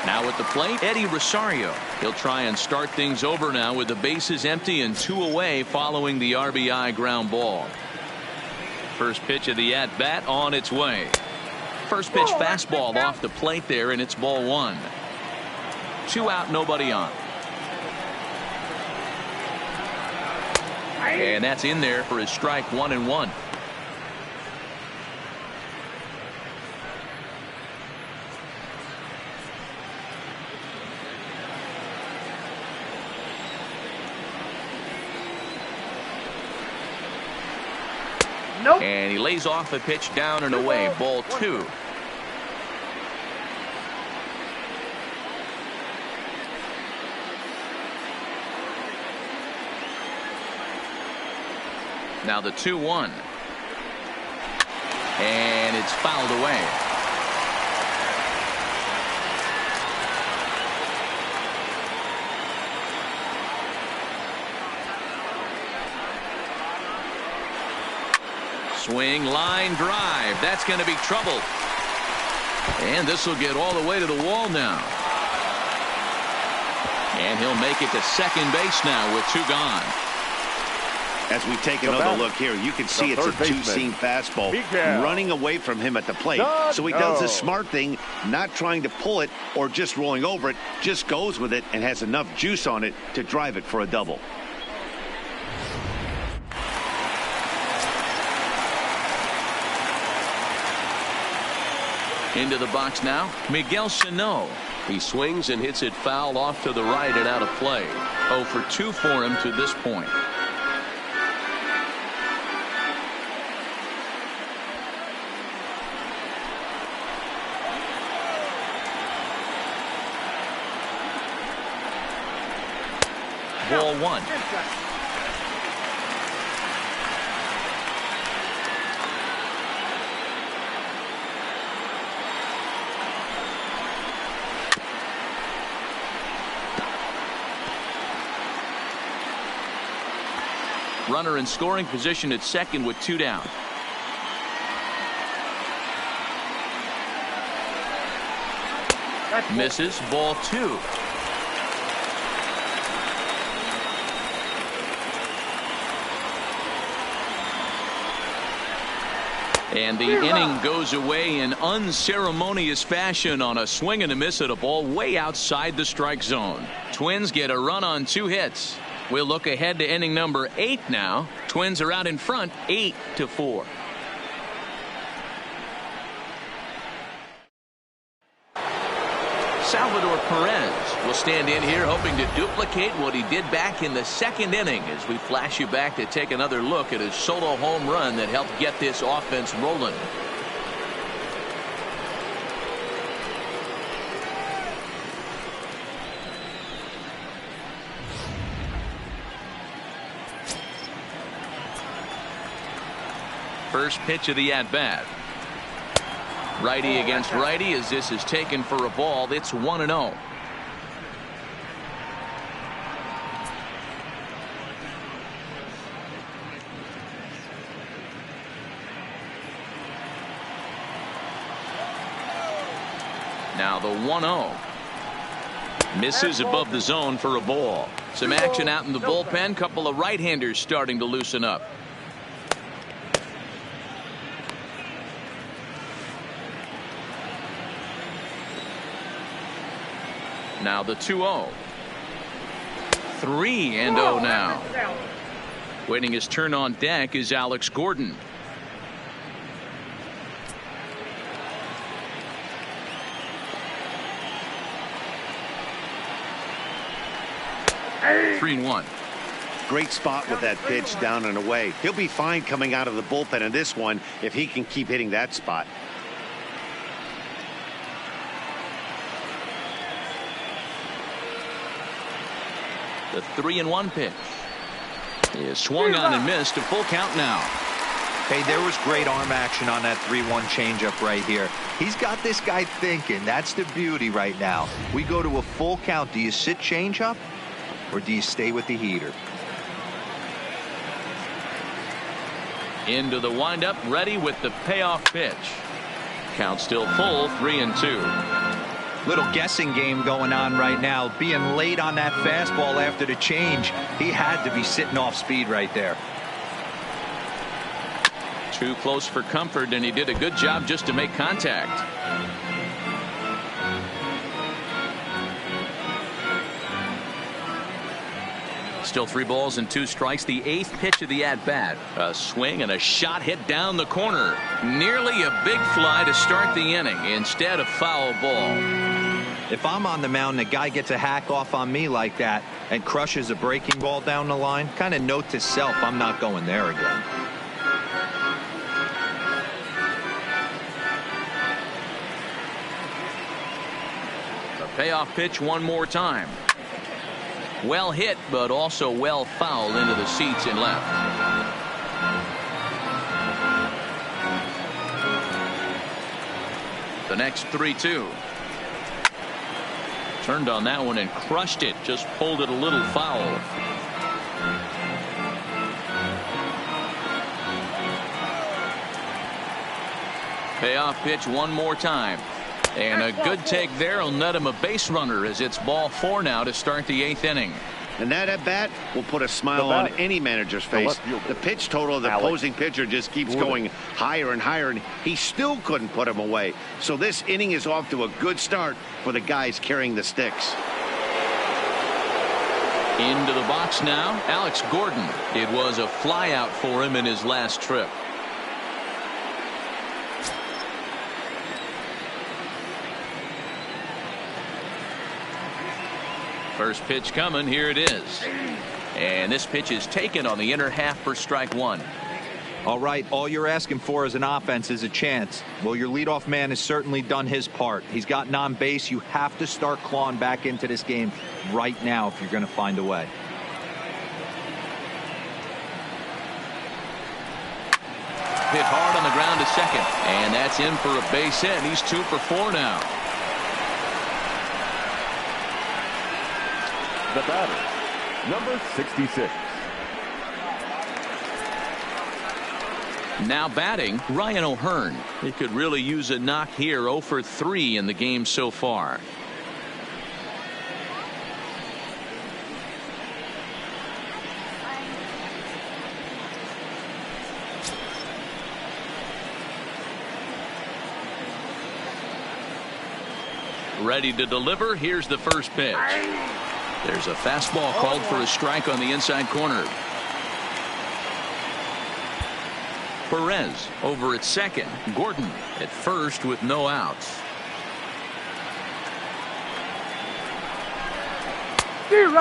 [SPEAKER 1] Now at the plate, Eddie Rosario. He'll try and start things over now with the bases empty and 2 away following the RBI ground ball. First pitch of the at-bat on its way. First pitch fastball off the plate there, and it's ball 1. 2 out, nobody on. And that's in there for his strike 1-1.
[SPEAKER 7] Nope.
[SPEAKER 1] And he lays off a pitch down and away. Ball 2. Now the 2-1. And it's fouled away. Swing, line drive. That's going to be trouble. And this will get all the way to the wall now. And he'll make it to second base now with 2 gone.
[SPEAKER 2] As we take another look here, you can see it's a two-seam fastball running away from him at the plate. So he does the smart thing, not trying to pull it or just rolling over it, just goes with it and has enough juice on it to drive it for a double.
[SPEAKER 1] Into the box now, Miguel Sano.
[SPEAKER 6] He swings and hits it foul off to the right and out of play.
[SPEAKER 1] 0 for 2 for him to this point. Ball 1. Runner in scoring position at second with 2 down. Misses. Ball 2. And the inning goes away in unceremonious fashion on a swing and a miss at a ball way outside the strike zone. Twins get a run on 2 hits. We'll look ahead to inning number 8 now. Twins are out in front 8-4. Salvador Perez will stand in here hoping to duplicate what he did back in the second inning as we flash you back to take another look at his solo home run that helped get this offense rolling. First pitch of the at-bat. Righty against righty as this is taken for a ball. It's 1-0. Now the 1-0. Misses above the zone for a ball. Some action out in the bullpen. Couple of right-handers starting to loosen up. Now the 2-0. 3-0 now. Waiting his turn on deck is Alex Gordon.
[SPEAKER 2] Hey. 3-1. Great spot with that pitch down and away. He'll be fine coming out of the bullpen in this one if he can keep hitting that spot. The 3-1 pitch is swung on and missed. A full count now.
[SPEAKER 3] Hey, there was great arm action on that 3-1 changeup right here. He's got this guy thinking. That's the beauty right now. We go to a full count. Do you sit changeup or do you stay with the heater?
[SPEAKER 1] Into the windup, ready with the payoff pitch. Count still full, 3-2.
[SPEAKER 3] Little guessing game going on right now. Being late on that fastball after the change. He had to be sitting off speed right there.
[SPEAKER 1] Too close for comfort, and he did a good job just to make contact. Still 3 balls and 2 strikes. The 8th pitch of the at-bat. A swing and a shot hit down the corner. Nearly a big fly to start the inning. Instead, a foul ball.
[SPEAKER 3] If I'm on the mound, the guy gets a hack off on me like that and crushes a breaking ball down the line. Kind of note to self, I'm not going there again.
[SPEAKER 1] Payoff pitch one more time. Well hit, but also well fouled into the seats and left. The next 3-2. Turned on that one and crushed it. Just pulled it a little foul. Payoff pitch one more time. And a good take there will net him a base runner as it's ball 4 now to start the 8th inning.
[SPEAKER 2] And that at bat will put a smile on any manager's face. The pitch total of the opposing pitcher just keeps going higher and higher, and he still couldn't put him away. So this inning is off to a good start for the guys carrying the sticks.
[SPEAKER 1] Into the box now, Alex Gordon. It was a fly out for him in his last trip. First pitch coming. Here it is. And this pitch is taken on the inner half for strike 1.
[SPEAKER 3] All right, all you're asking for as an offense is a chance. Well, your leadoff man has certainly done his part. He's gotten on base. You have to start clawing back into this game right now if you're going to find a way.
[SPEAKER 1] Hit hard on the ground to second. And that's in for a base hit. He's 2 for 4 now.
[SPEAKER 4] The batter, number 66.
[SPEAKER 1] Now batting, Ryan O'Hearn. He could really use a knock here. 0 for 3 in the game so far. Ready to deliver. Here's the first pitch. There's a fastball called for a strike on the inside corner. Perez over at second. Gordon at first with no outs.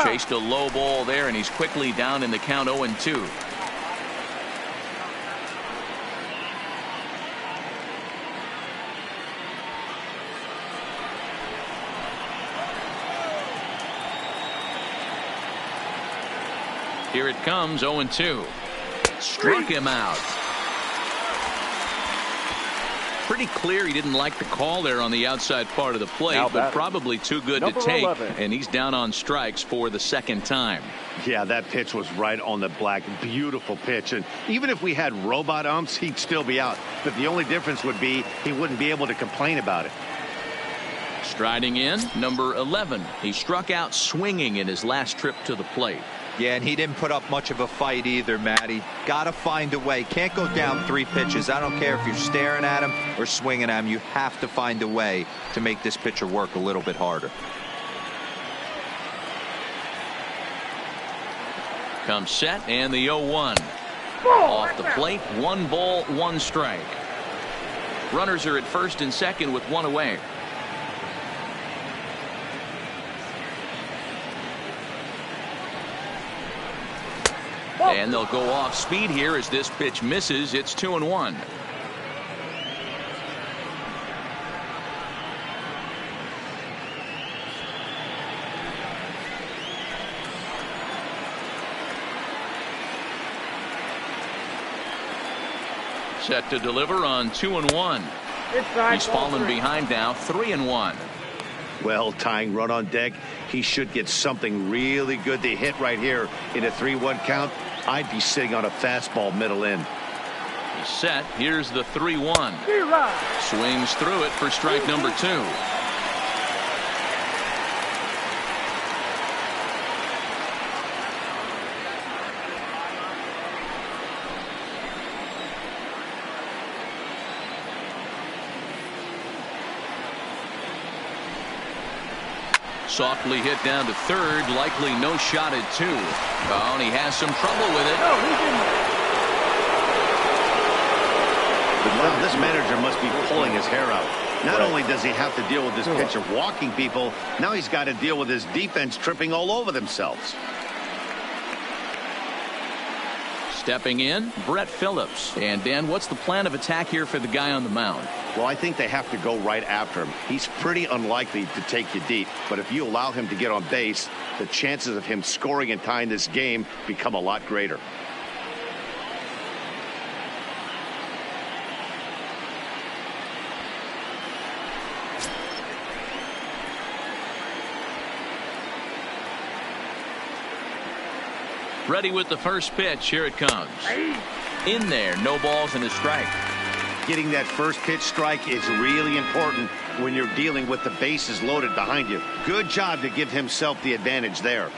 [SPEAKER 1] Chased a low ball there, and he's quickly down in the count 0-2. Here it comes, 0-2. Struck him out. Pretty clear he didn't like the call there on the outside part of the plate, but probably too good to take. 11. And he's down on strikes for the second time.
[SPEAKER 2] Yeah, that pitch was right on the black. Beautiful pitch. And even if we had robot umps, he'd still be out. But the only difference would be he wouldn't be able to complain about it.
[SPEAKER 1] Striding in, number 11. He struck out swinging in his last trip to the plate.
[SPEAKER 3] Yeah, and he didn't put up much of a fight either, Matty. Got to find a way. Can't go down 3 pitches. I don't care if you're staring at him or swinging at him. You have to find a way to make this pitcher work a little bit harder.
[SPEAKER 1] Comes set, and the 0-1. Off the plate, 1 ball, 1 strike. Runners are at first and second with 1 away. And they'll go off speed here as this pitch misses. It's 2-1. Set to deliver on 2-1. He's fallen behind now, 3-1.
[SPEAKER 2] Well, tying run on deck. He should get something really good to hit right here in a 3-1 count. I'd be sitting on a fastball middle in.
[SPEAKER 1] He's set. Here's the 3-1. Swings through it for strike number 2. Softly hit down to third, likely no shot at 2. Oh, and he has some trouble with it.
[SPEAKER 2] Wow, this manager must be pulling his hair out. Not only does he have to deal with this pitcher walking people, now he's got to deal with his defense tripping all over themselves.
[SPEAKER 1] Stepping in, Brett Phillips. And Dan, what's the plan of attack here for the guy on the mound?
[SPEAKER 2] Well, I think they have to go right after him. He's pretty unlikely to take you deep, but if you allow him to get on base, the chances of him scoring and tying this game become a lot greater.
[SPEAKER 1] Ready with the first pitch. Here it comes. In there, no balls and a strike.
[SPEAKER 2] Getting that first pitch strike is really important when you're dealing with the bases loaded behind you. Good job to give himself the advantage there.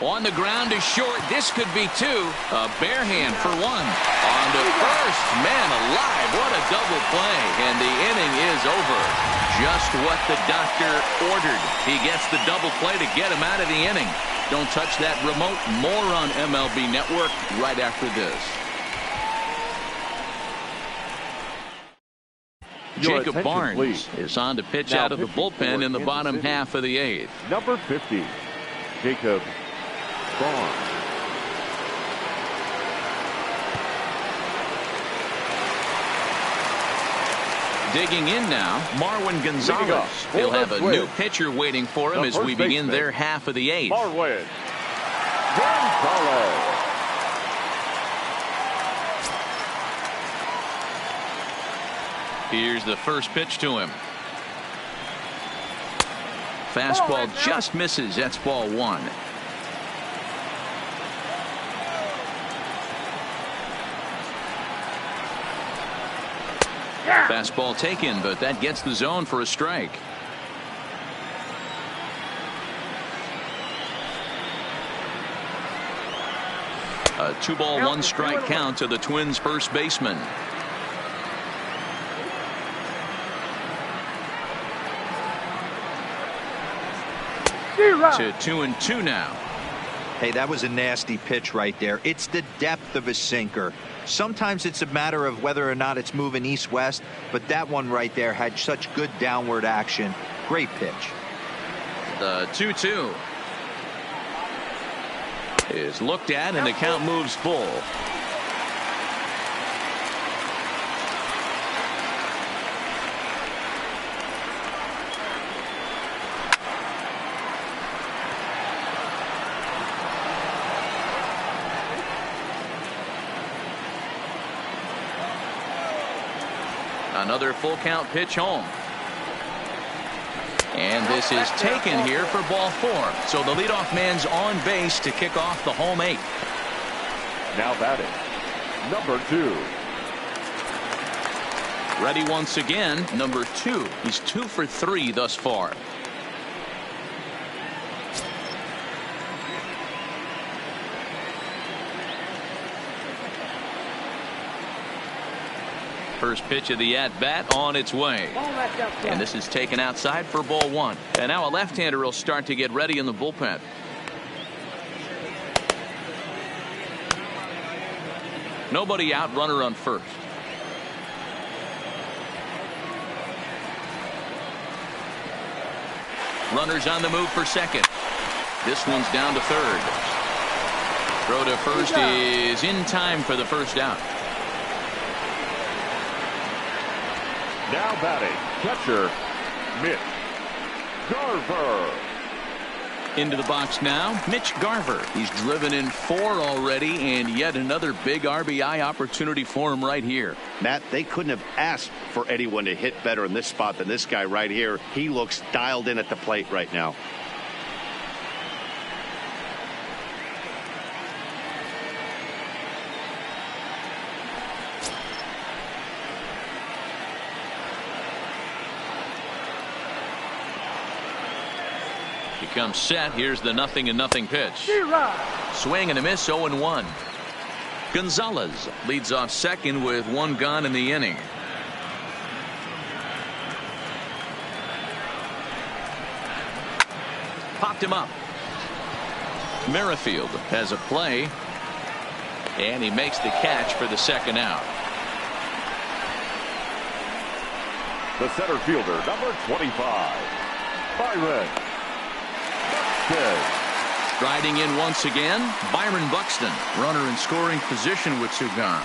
[SPEAKER 1] On the ground to short. This could be 2. A bare hand for 1. On to first. Man alive, what a double play. And the inning is over. Just what the doctor ordered. He gets the double play to get him out of the inning. Don't touch that remote. More on MLB Network right after this. Jacob Barnes
[SPEAKER 4] please.
[SPEAKER 1] is on to pitch
[SPEAKER 4] Now
[SPEAKER 1] out of the bullpen in the bottom half of the 8th.
[SPEAKER 4] Number 50, Jacob Barnes.
[SPEAKER 1] Digging in now, Marwin Gonzalez. He'll have a new pitcher waiting for him as we begin their half of the 8th.
[SPEAKER 4] Marwin Gonzalez.
[SPEAKER 1] Here's the first pitch to him. Fastball just misses. That's ball 1. Fastball taken, but that gets the zone for a strike. A 2-ball 1-strike count to the Twins' first baseman. To 2-2 now.
[SPEAKER 3] Hey, that was a nasty pitch right there. It's the depth of a sinker. Sometimes it's a matter of whether or not it's moving east-west, but that one right there had such good downward action. Great pitch.
[SPEAKER 1] The 2-2 is looked at, and the count moves full. Another full count pitch home. And this is taken here for ball 4. So the leadoff man's on base to kick off the home 8th.
[SPEAKER 4] Now batting, number 2.
[SPEAKER 1] Ready once again, number 2. He's 2 for 3 thus far. First pitch of the at-bat on its way. And this is taken outside for ball 1. And now a left-hander will start to get ready in the bullpen. Nobody out, runner on first. Runners on the move for second. This one's down to third. Throw to first is in time for the first out.
[SPEAKER 4] Now batting, catcher, Mitch Garver.
[SPEAKER 1] Into the box now, Mitch Garver. He's driven in 4 already, and yet another big RBI opportunity for him right here.
[SPEAKER 2] Matt, they couldn't have asked for anyone to hit better in this spot than this guy right here. He looks dialed in at the plate right now.
[SPEAKER 1] He comes set. Here's the 0-0 pitch. Swing and a miss, 0-1. Gonzalez leads off second with 1 gone in the inning. Popped him up. Merrifield has a play, and he makes the catch for the second out.
[SPEAKER 4] The center fielder, number 25, Byron.
[SPEAKER 1] Striding in once again, Byron Buxton, runner in scoring position with 2 gone.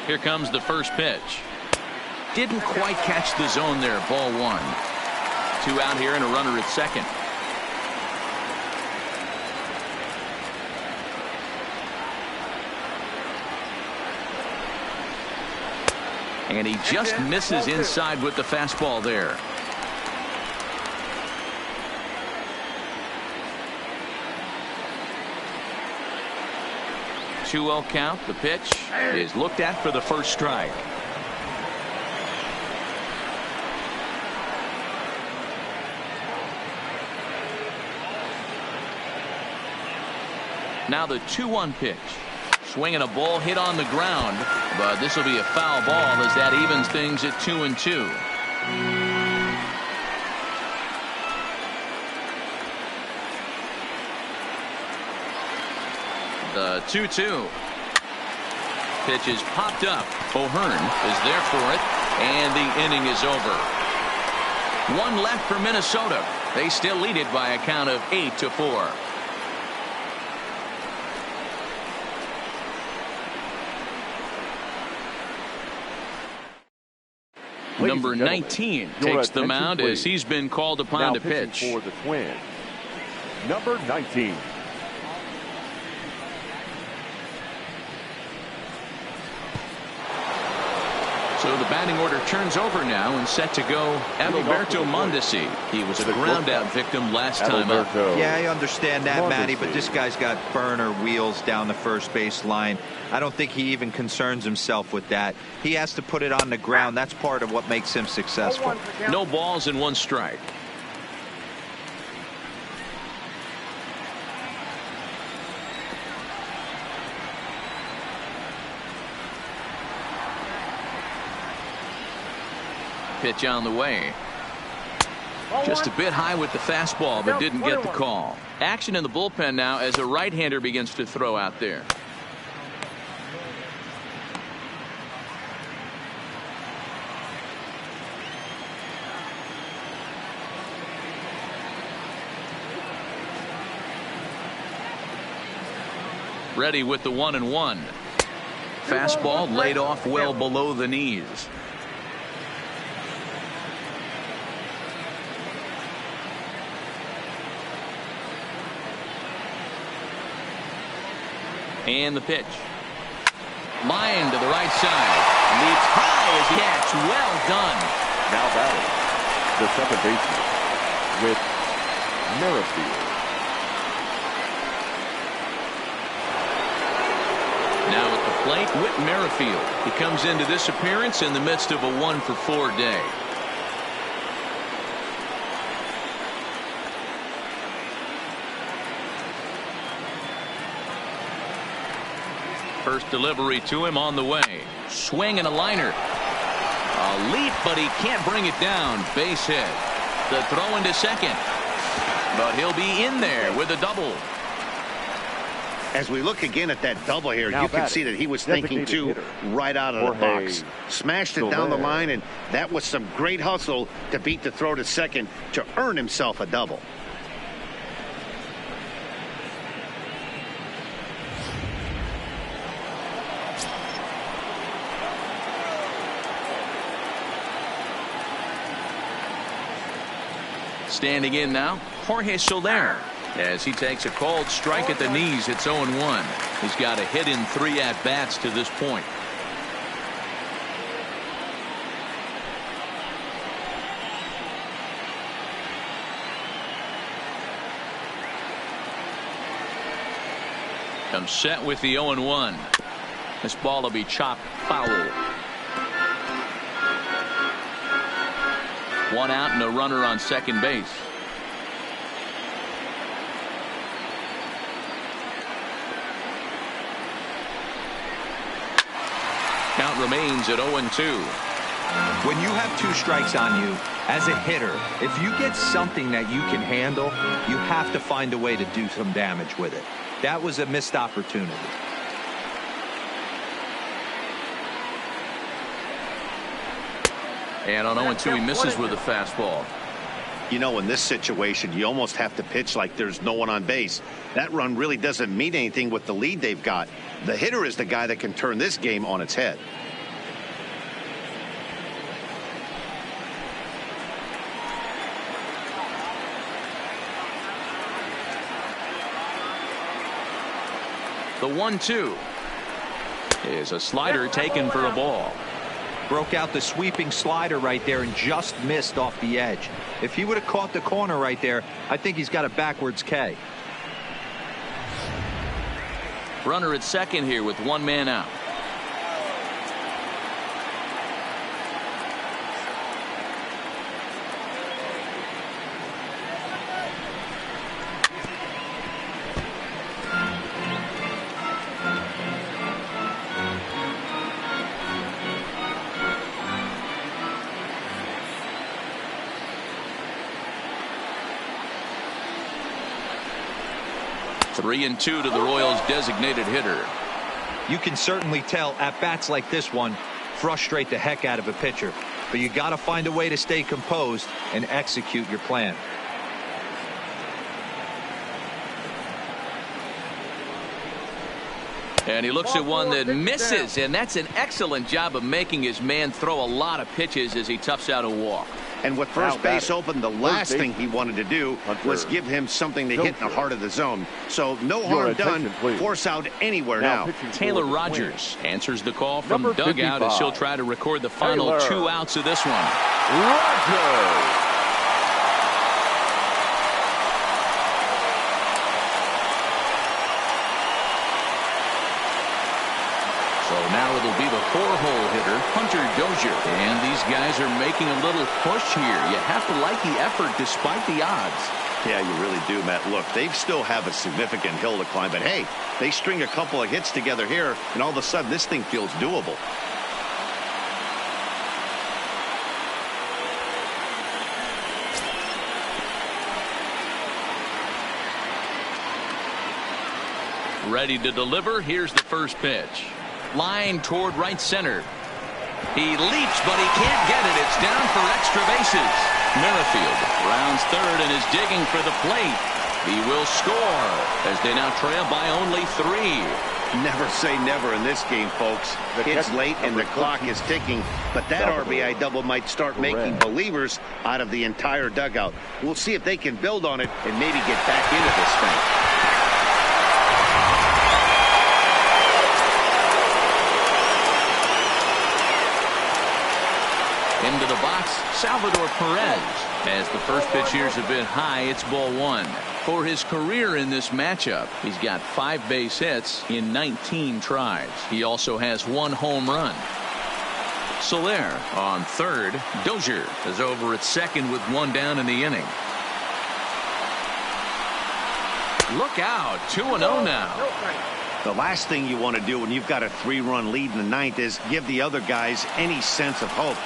[SPEAKER 1] Here comes the first pitch. Didn't quite catch the zone there. Ball 1. 2 out here and a runner at second. And he just misses inside with the fastball there. Two-0 count. The pitch is looked at for the first strike. Now the 2-1 pitch. Swinging a ball hit on the ground, but this will be a foul ball as that evens things at 2-2. The 2-2 pitch is popped up. O'Hearn is there for it, and the inning is over. 1 left for Minnesota. They still lead it by a count of 8-4. Number 19 takes the mound as he's been called upon to pitch.
[SPEAKER 4] For the Twins, number 19.
[SPEAKER 1] So the batting order turns over now and set to go Adalberto Mondesi. He was a ground out victim last time up.
[SPEAKER 3] Yeah, I understand that, Matty, but this guy's got burner wheels down the first base line. I don't think he even concerns himself with that. He has to put it on the ground. That's part of what makes him successful.
[SPEAKER 1] No balls and 1 strike. Pitch on the way. Just a bit high with the fastball, but didn't get the call. Action in the bullpen now as a right-hander begins to throw out there. Ready with the 1-1. Fastball laid off well below the knees. And the pitch. Line to the right side. Leaps high as he catch. Well done.
[SPEAKER 4] Now batting, the second baseman with Merrifield.
[SPEAKER 1] Now at the plate, Whit Merrifield. He comes into this appearance in the midst of a 1-for-4 day. First delivery to him on the way. Swing and a liner. A leap, but he can't bring it down. Base hit. The throw into second. But he'll be in there with a double.
[SPEAKER 2] As we look again at that double here, you can see that he was thinking too right out of the box. Smashed it down the line, and that was some great hustle to beat the throw to second to earn himself a double.
[SPEAKER 1] Standing in now, Jorge Soler. As he takes a called strike at the knees, it's 0-1. He's got a hit in 3 at-bats to this point. Comes set with the 0-1. This ball will be chopped foul. 1 out and a runner on second base. Count remains at 0-2.
[SPEAKER 3] When you have 2 strikes on you, as a hitter, if you get something that you can handle, you have to find a way to do some damage with it. That was a missed opportunity.
[SPEAKER 1] And on 0-2, he misses with a fastball.
[SPEAKER 2] You know, in this situation, you almost have to pitch like there's no one on base. That run really doesn't mean anything with the lead they've got. The hitter is the guy that can turn this game on its head.
[SPEAKER 1] The 1-2 is a slider taken for a ball.
[SPEAKER 3] Broke out the sweeping slider right there and just missed off the edge. If he would have caught the corner right there, I think he's got a backwards K.
[SPEAKER 1] Runner at second here with 1 man out. Three and 2 to the Royals' designated hitter.
[SPEAKER 3] You can certainly tell at bats like this one frustrate the heck out of a pitcher, but you got to find a way to stay composed and execute your plan.
[SPEAKER 1] And he looks at one that misses, and that's an excellent job of making his man throw a lot of pitches as he toughs out a walk.
[SPEAKER 2] And with first base open, the last thing he wanted to do was give him something to hit in the heart of the zone. So no harm done. Force out anywhere now.
[SPEAKER 1] Taylor Rogers answers the call from dugout as he'll try to record the final 2 outs of this one.
[SPEAKER 4] Rogers.
[SPEAKER 1] So now it'll be the 4-hole hitter, Hunter Dozier. And these guys are making a little push here. You have to like the effort despite the odds.
[SPEAKER 2] Yeah, you really do, Matt. Look, they still have a significant hill to climb. But, hey, they string a couple of hits together here, and all of a sudden this thing feels doable.
[SPEAKER 1] Ready to deliver. Here's the first pitch. Line toward right center. He leaps, but he can't get it. It's down for extra bases. Merrifield rounds third and is digging for the plate. He will score as they now trail by only 3.
[SPEAKER 2] Never say never in this game, folks. It's late and the clock is ticking, but that RBI double might start making believers out of the entire dugout. We'll see if they can build on it and maybe get back into this thing.
[SPEAKER 1] Into the box, Salvador Perez. As the first pitch here is a bit high, it's ball 1. For his career in this matchup, he's got 5 base hits in 19 tries. He also has 1 home run. Soler on third. Dozier is over at second with 1 down in the inning. Look out, 2-0 now.
[SPEAKER 2] The last thing you want to do when you've got a 3-run lead in the 9th is give the other guys any sense of hope.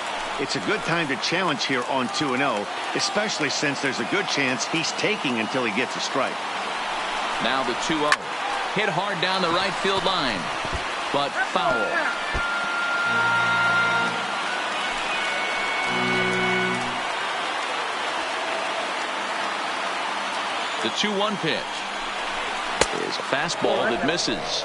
[SPEAKER 2] It's a good time to challenge here on 2-0, especially since there's a good chance he's taking until he gets a strike.
[SPEAKER 1] Now the 2-0. Hit hard down the right field line, but foul. The 2-1 pitch is a fastball that misses.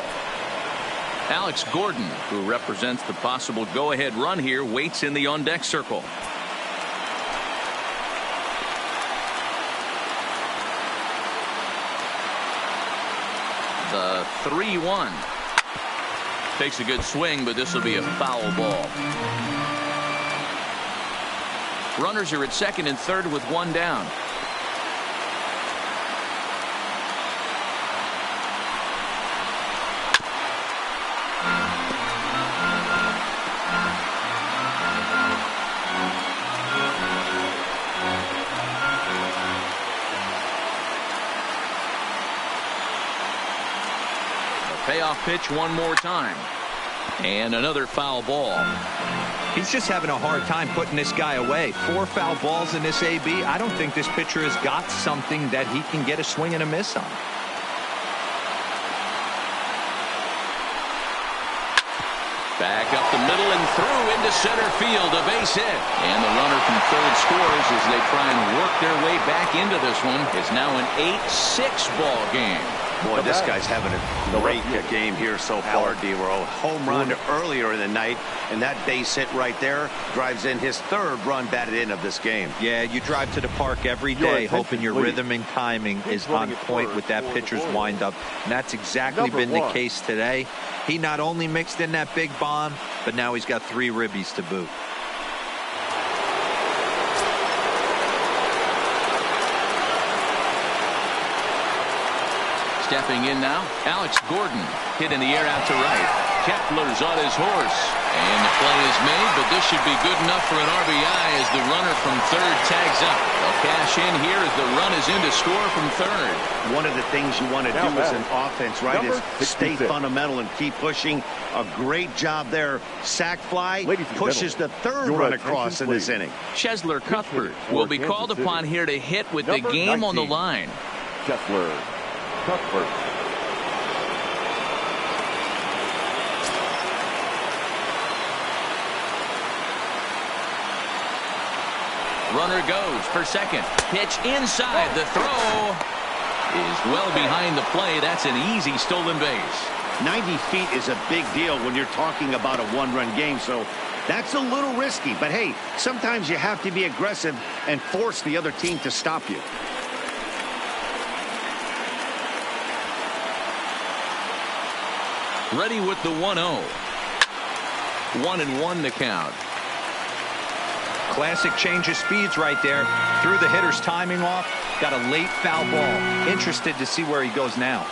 [SPEAKER 1] Alex Gordon, who represents the possible go-ahead run here, waits in the on-deck circle. The 3-1. Takes a good swing, but this will be a foul ball. Runners are at second and third with one down. Payoff pitch one more time. And another foul ball.
[SPEAKER 3] He's just having a hard time putting this guy away. 4 foul balls in this AB. I don't think this pitcher has got something that he can get a swing and a miss on.
[SPEAKER 1] Back up the middle and through into center field. A base hit. And the runner from third scores as they try and work their way back into this one. It's now an 8-6 ball game.
[SPEAKER 2] Boy, this guy's having a great game here so far, D-Roll. Home run earlier in the night, and that base hit right there drives in his 3rd run batted in of this game.
[SPEAKER 3] Yeah, you drive to the park every day hoping your rhythm and timing is on point with that pitcher's windup, and that's exactly been the case today. He not only mixed in that big bomb, but now he's got 3 ribbies to boot.
[SPEAKER 1] Stepping in now, Alex Gordon. Hit in the air out to right. Kepler's on his horse. And the play is made, but this should be good enough for an RBI as the runner from third tags up. They'll cash in here as the run is in to score from third.
[SPEAKER 2] One of the things you want to do as an offense, right, is stay fundamental and keep pushing. A great job there. Sack fly pushes the 3rd run across in this inning.
[SPEAKER 1] Chesler Cuthbert will be called upon here to hit with the game on the line.
[SPEAKER 4] Chesler Cuthbert.
[SPEAKER 1] Runner goes for second. Pitch inside. The throw is well behind the play. That's an easy stolen base.
[SPEAKER 2] 90 feet is a big deal when you're talking about a 1-run game, so that's a little risky. But hey, sometimes you have to be aggressive and force the other team to stop you.
[SPEAKER 1] Ready with the 1-0. 1-1 to count.
[SPEAKER 3] Classic change of speeds right there. Threw the hitter's timing off. Got a late foul ball. Interested to see where he goes now.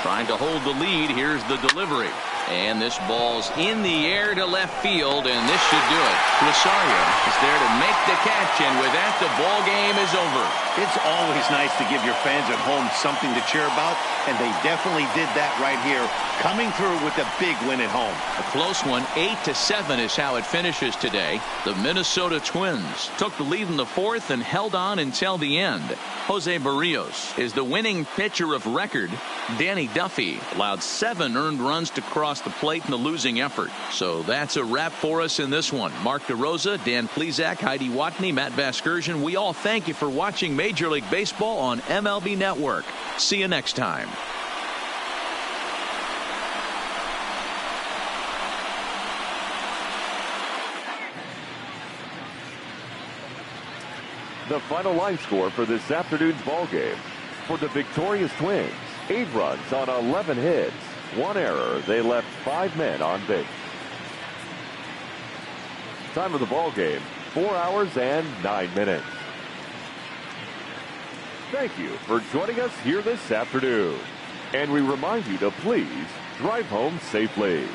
[SPEAKER 1] Trying to hold the lead. Here's the delivery. And this ball's in the air to left field, and this should do it. Rosario is there to make the catch, and with that, the ball game is over.
[SPEAKER 2] It's always nice to give your fans at home something to cheer about, and they definitely did that right here, coming through with a big win at home.
[SPEAKER 1] A close one. 8-7 is how it finishes today. The Minnesota Twins took the lead in the 4th and held on until the end. Jose Barrios is the winning pitcher of record. Danny Duffy allowed 7 earned runs to cross the plate in the losing effort. So that's a wrap for us in this one. Mark DeRosa, Dan Plesac, Heidi Watney, Matt Vasgersian. We all thank you for watching Major League Baseball on MLB Network. See you next time.
[SPEAKER 4] The final line score for this afternoon's ball game. For the victorious Twins, 8 runs on 11 hits, 1 error. They left 5 men on base. Time of the ball game, 4 hours and 9 minutes. Thank you for joining us here this afternoon. And we remind you to please drive home safely.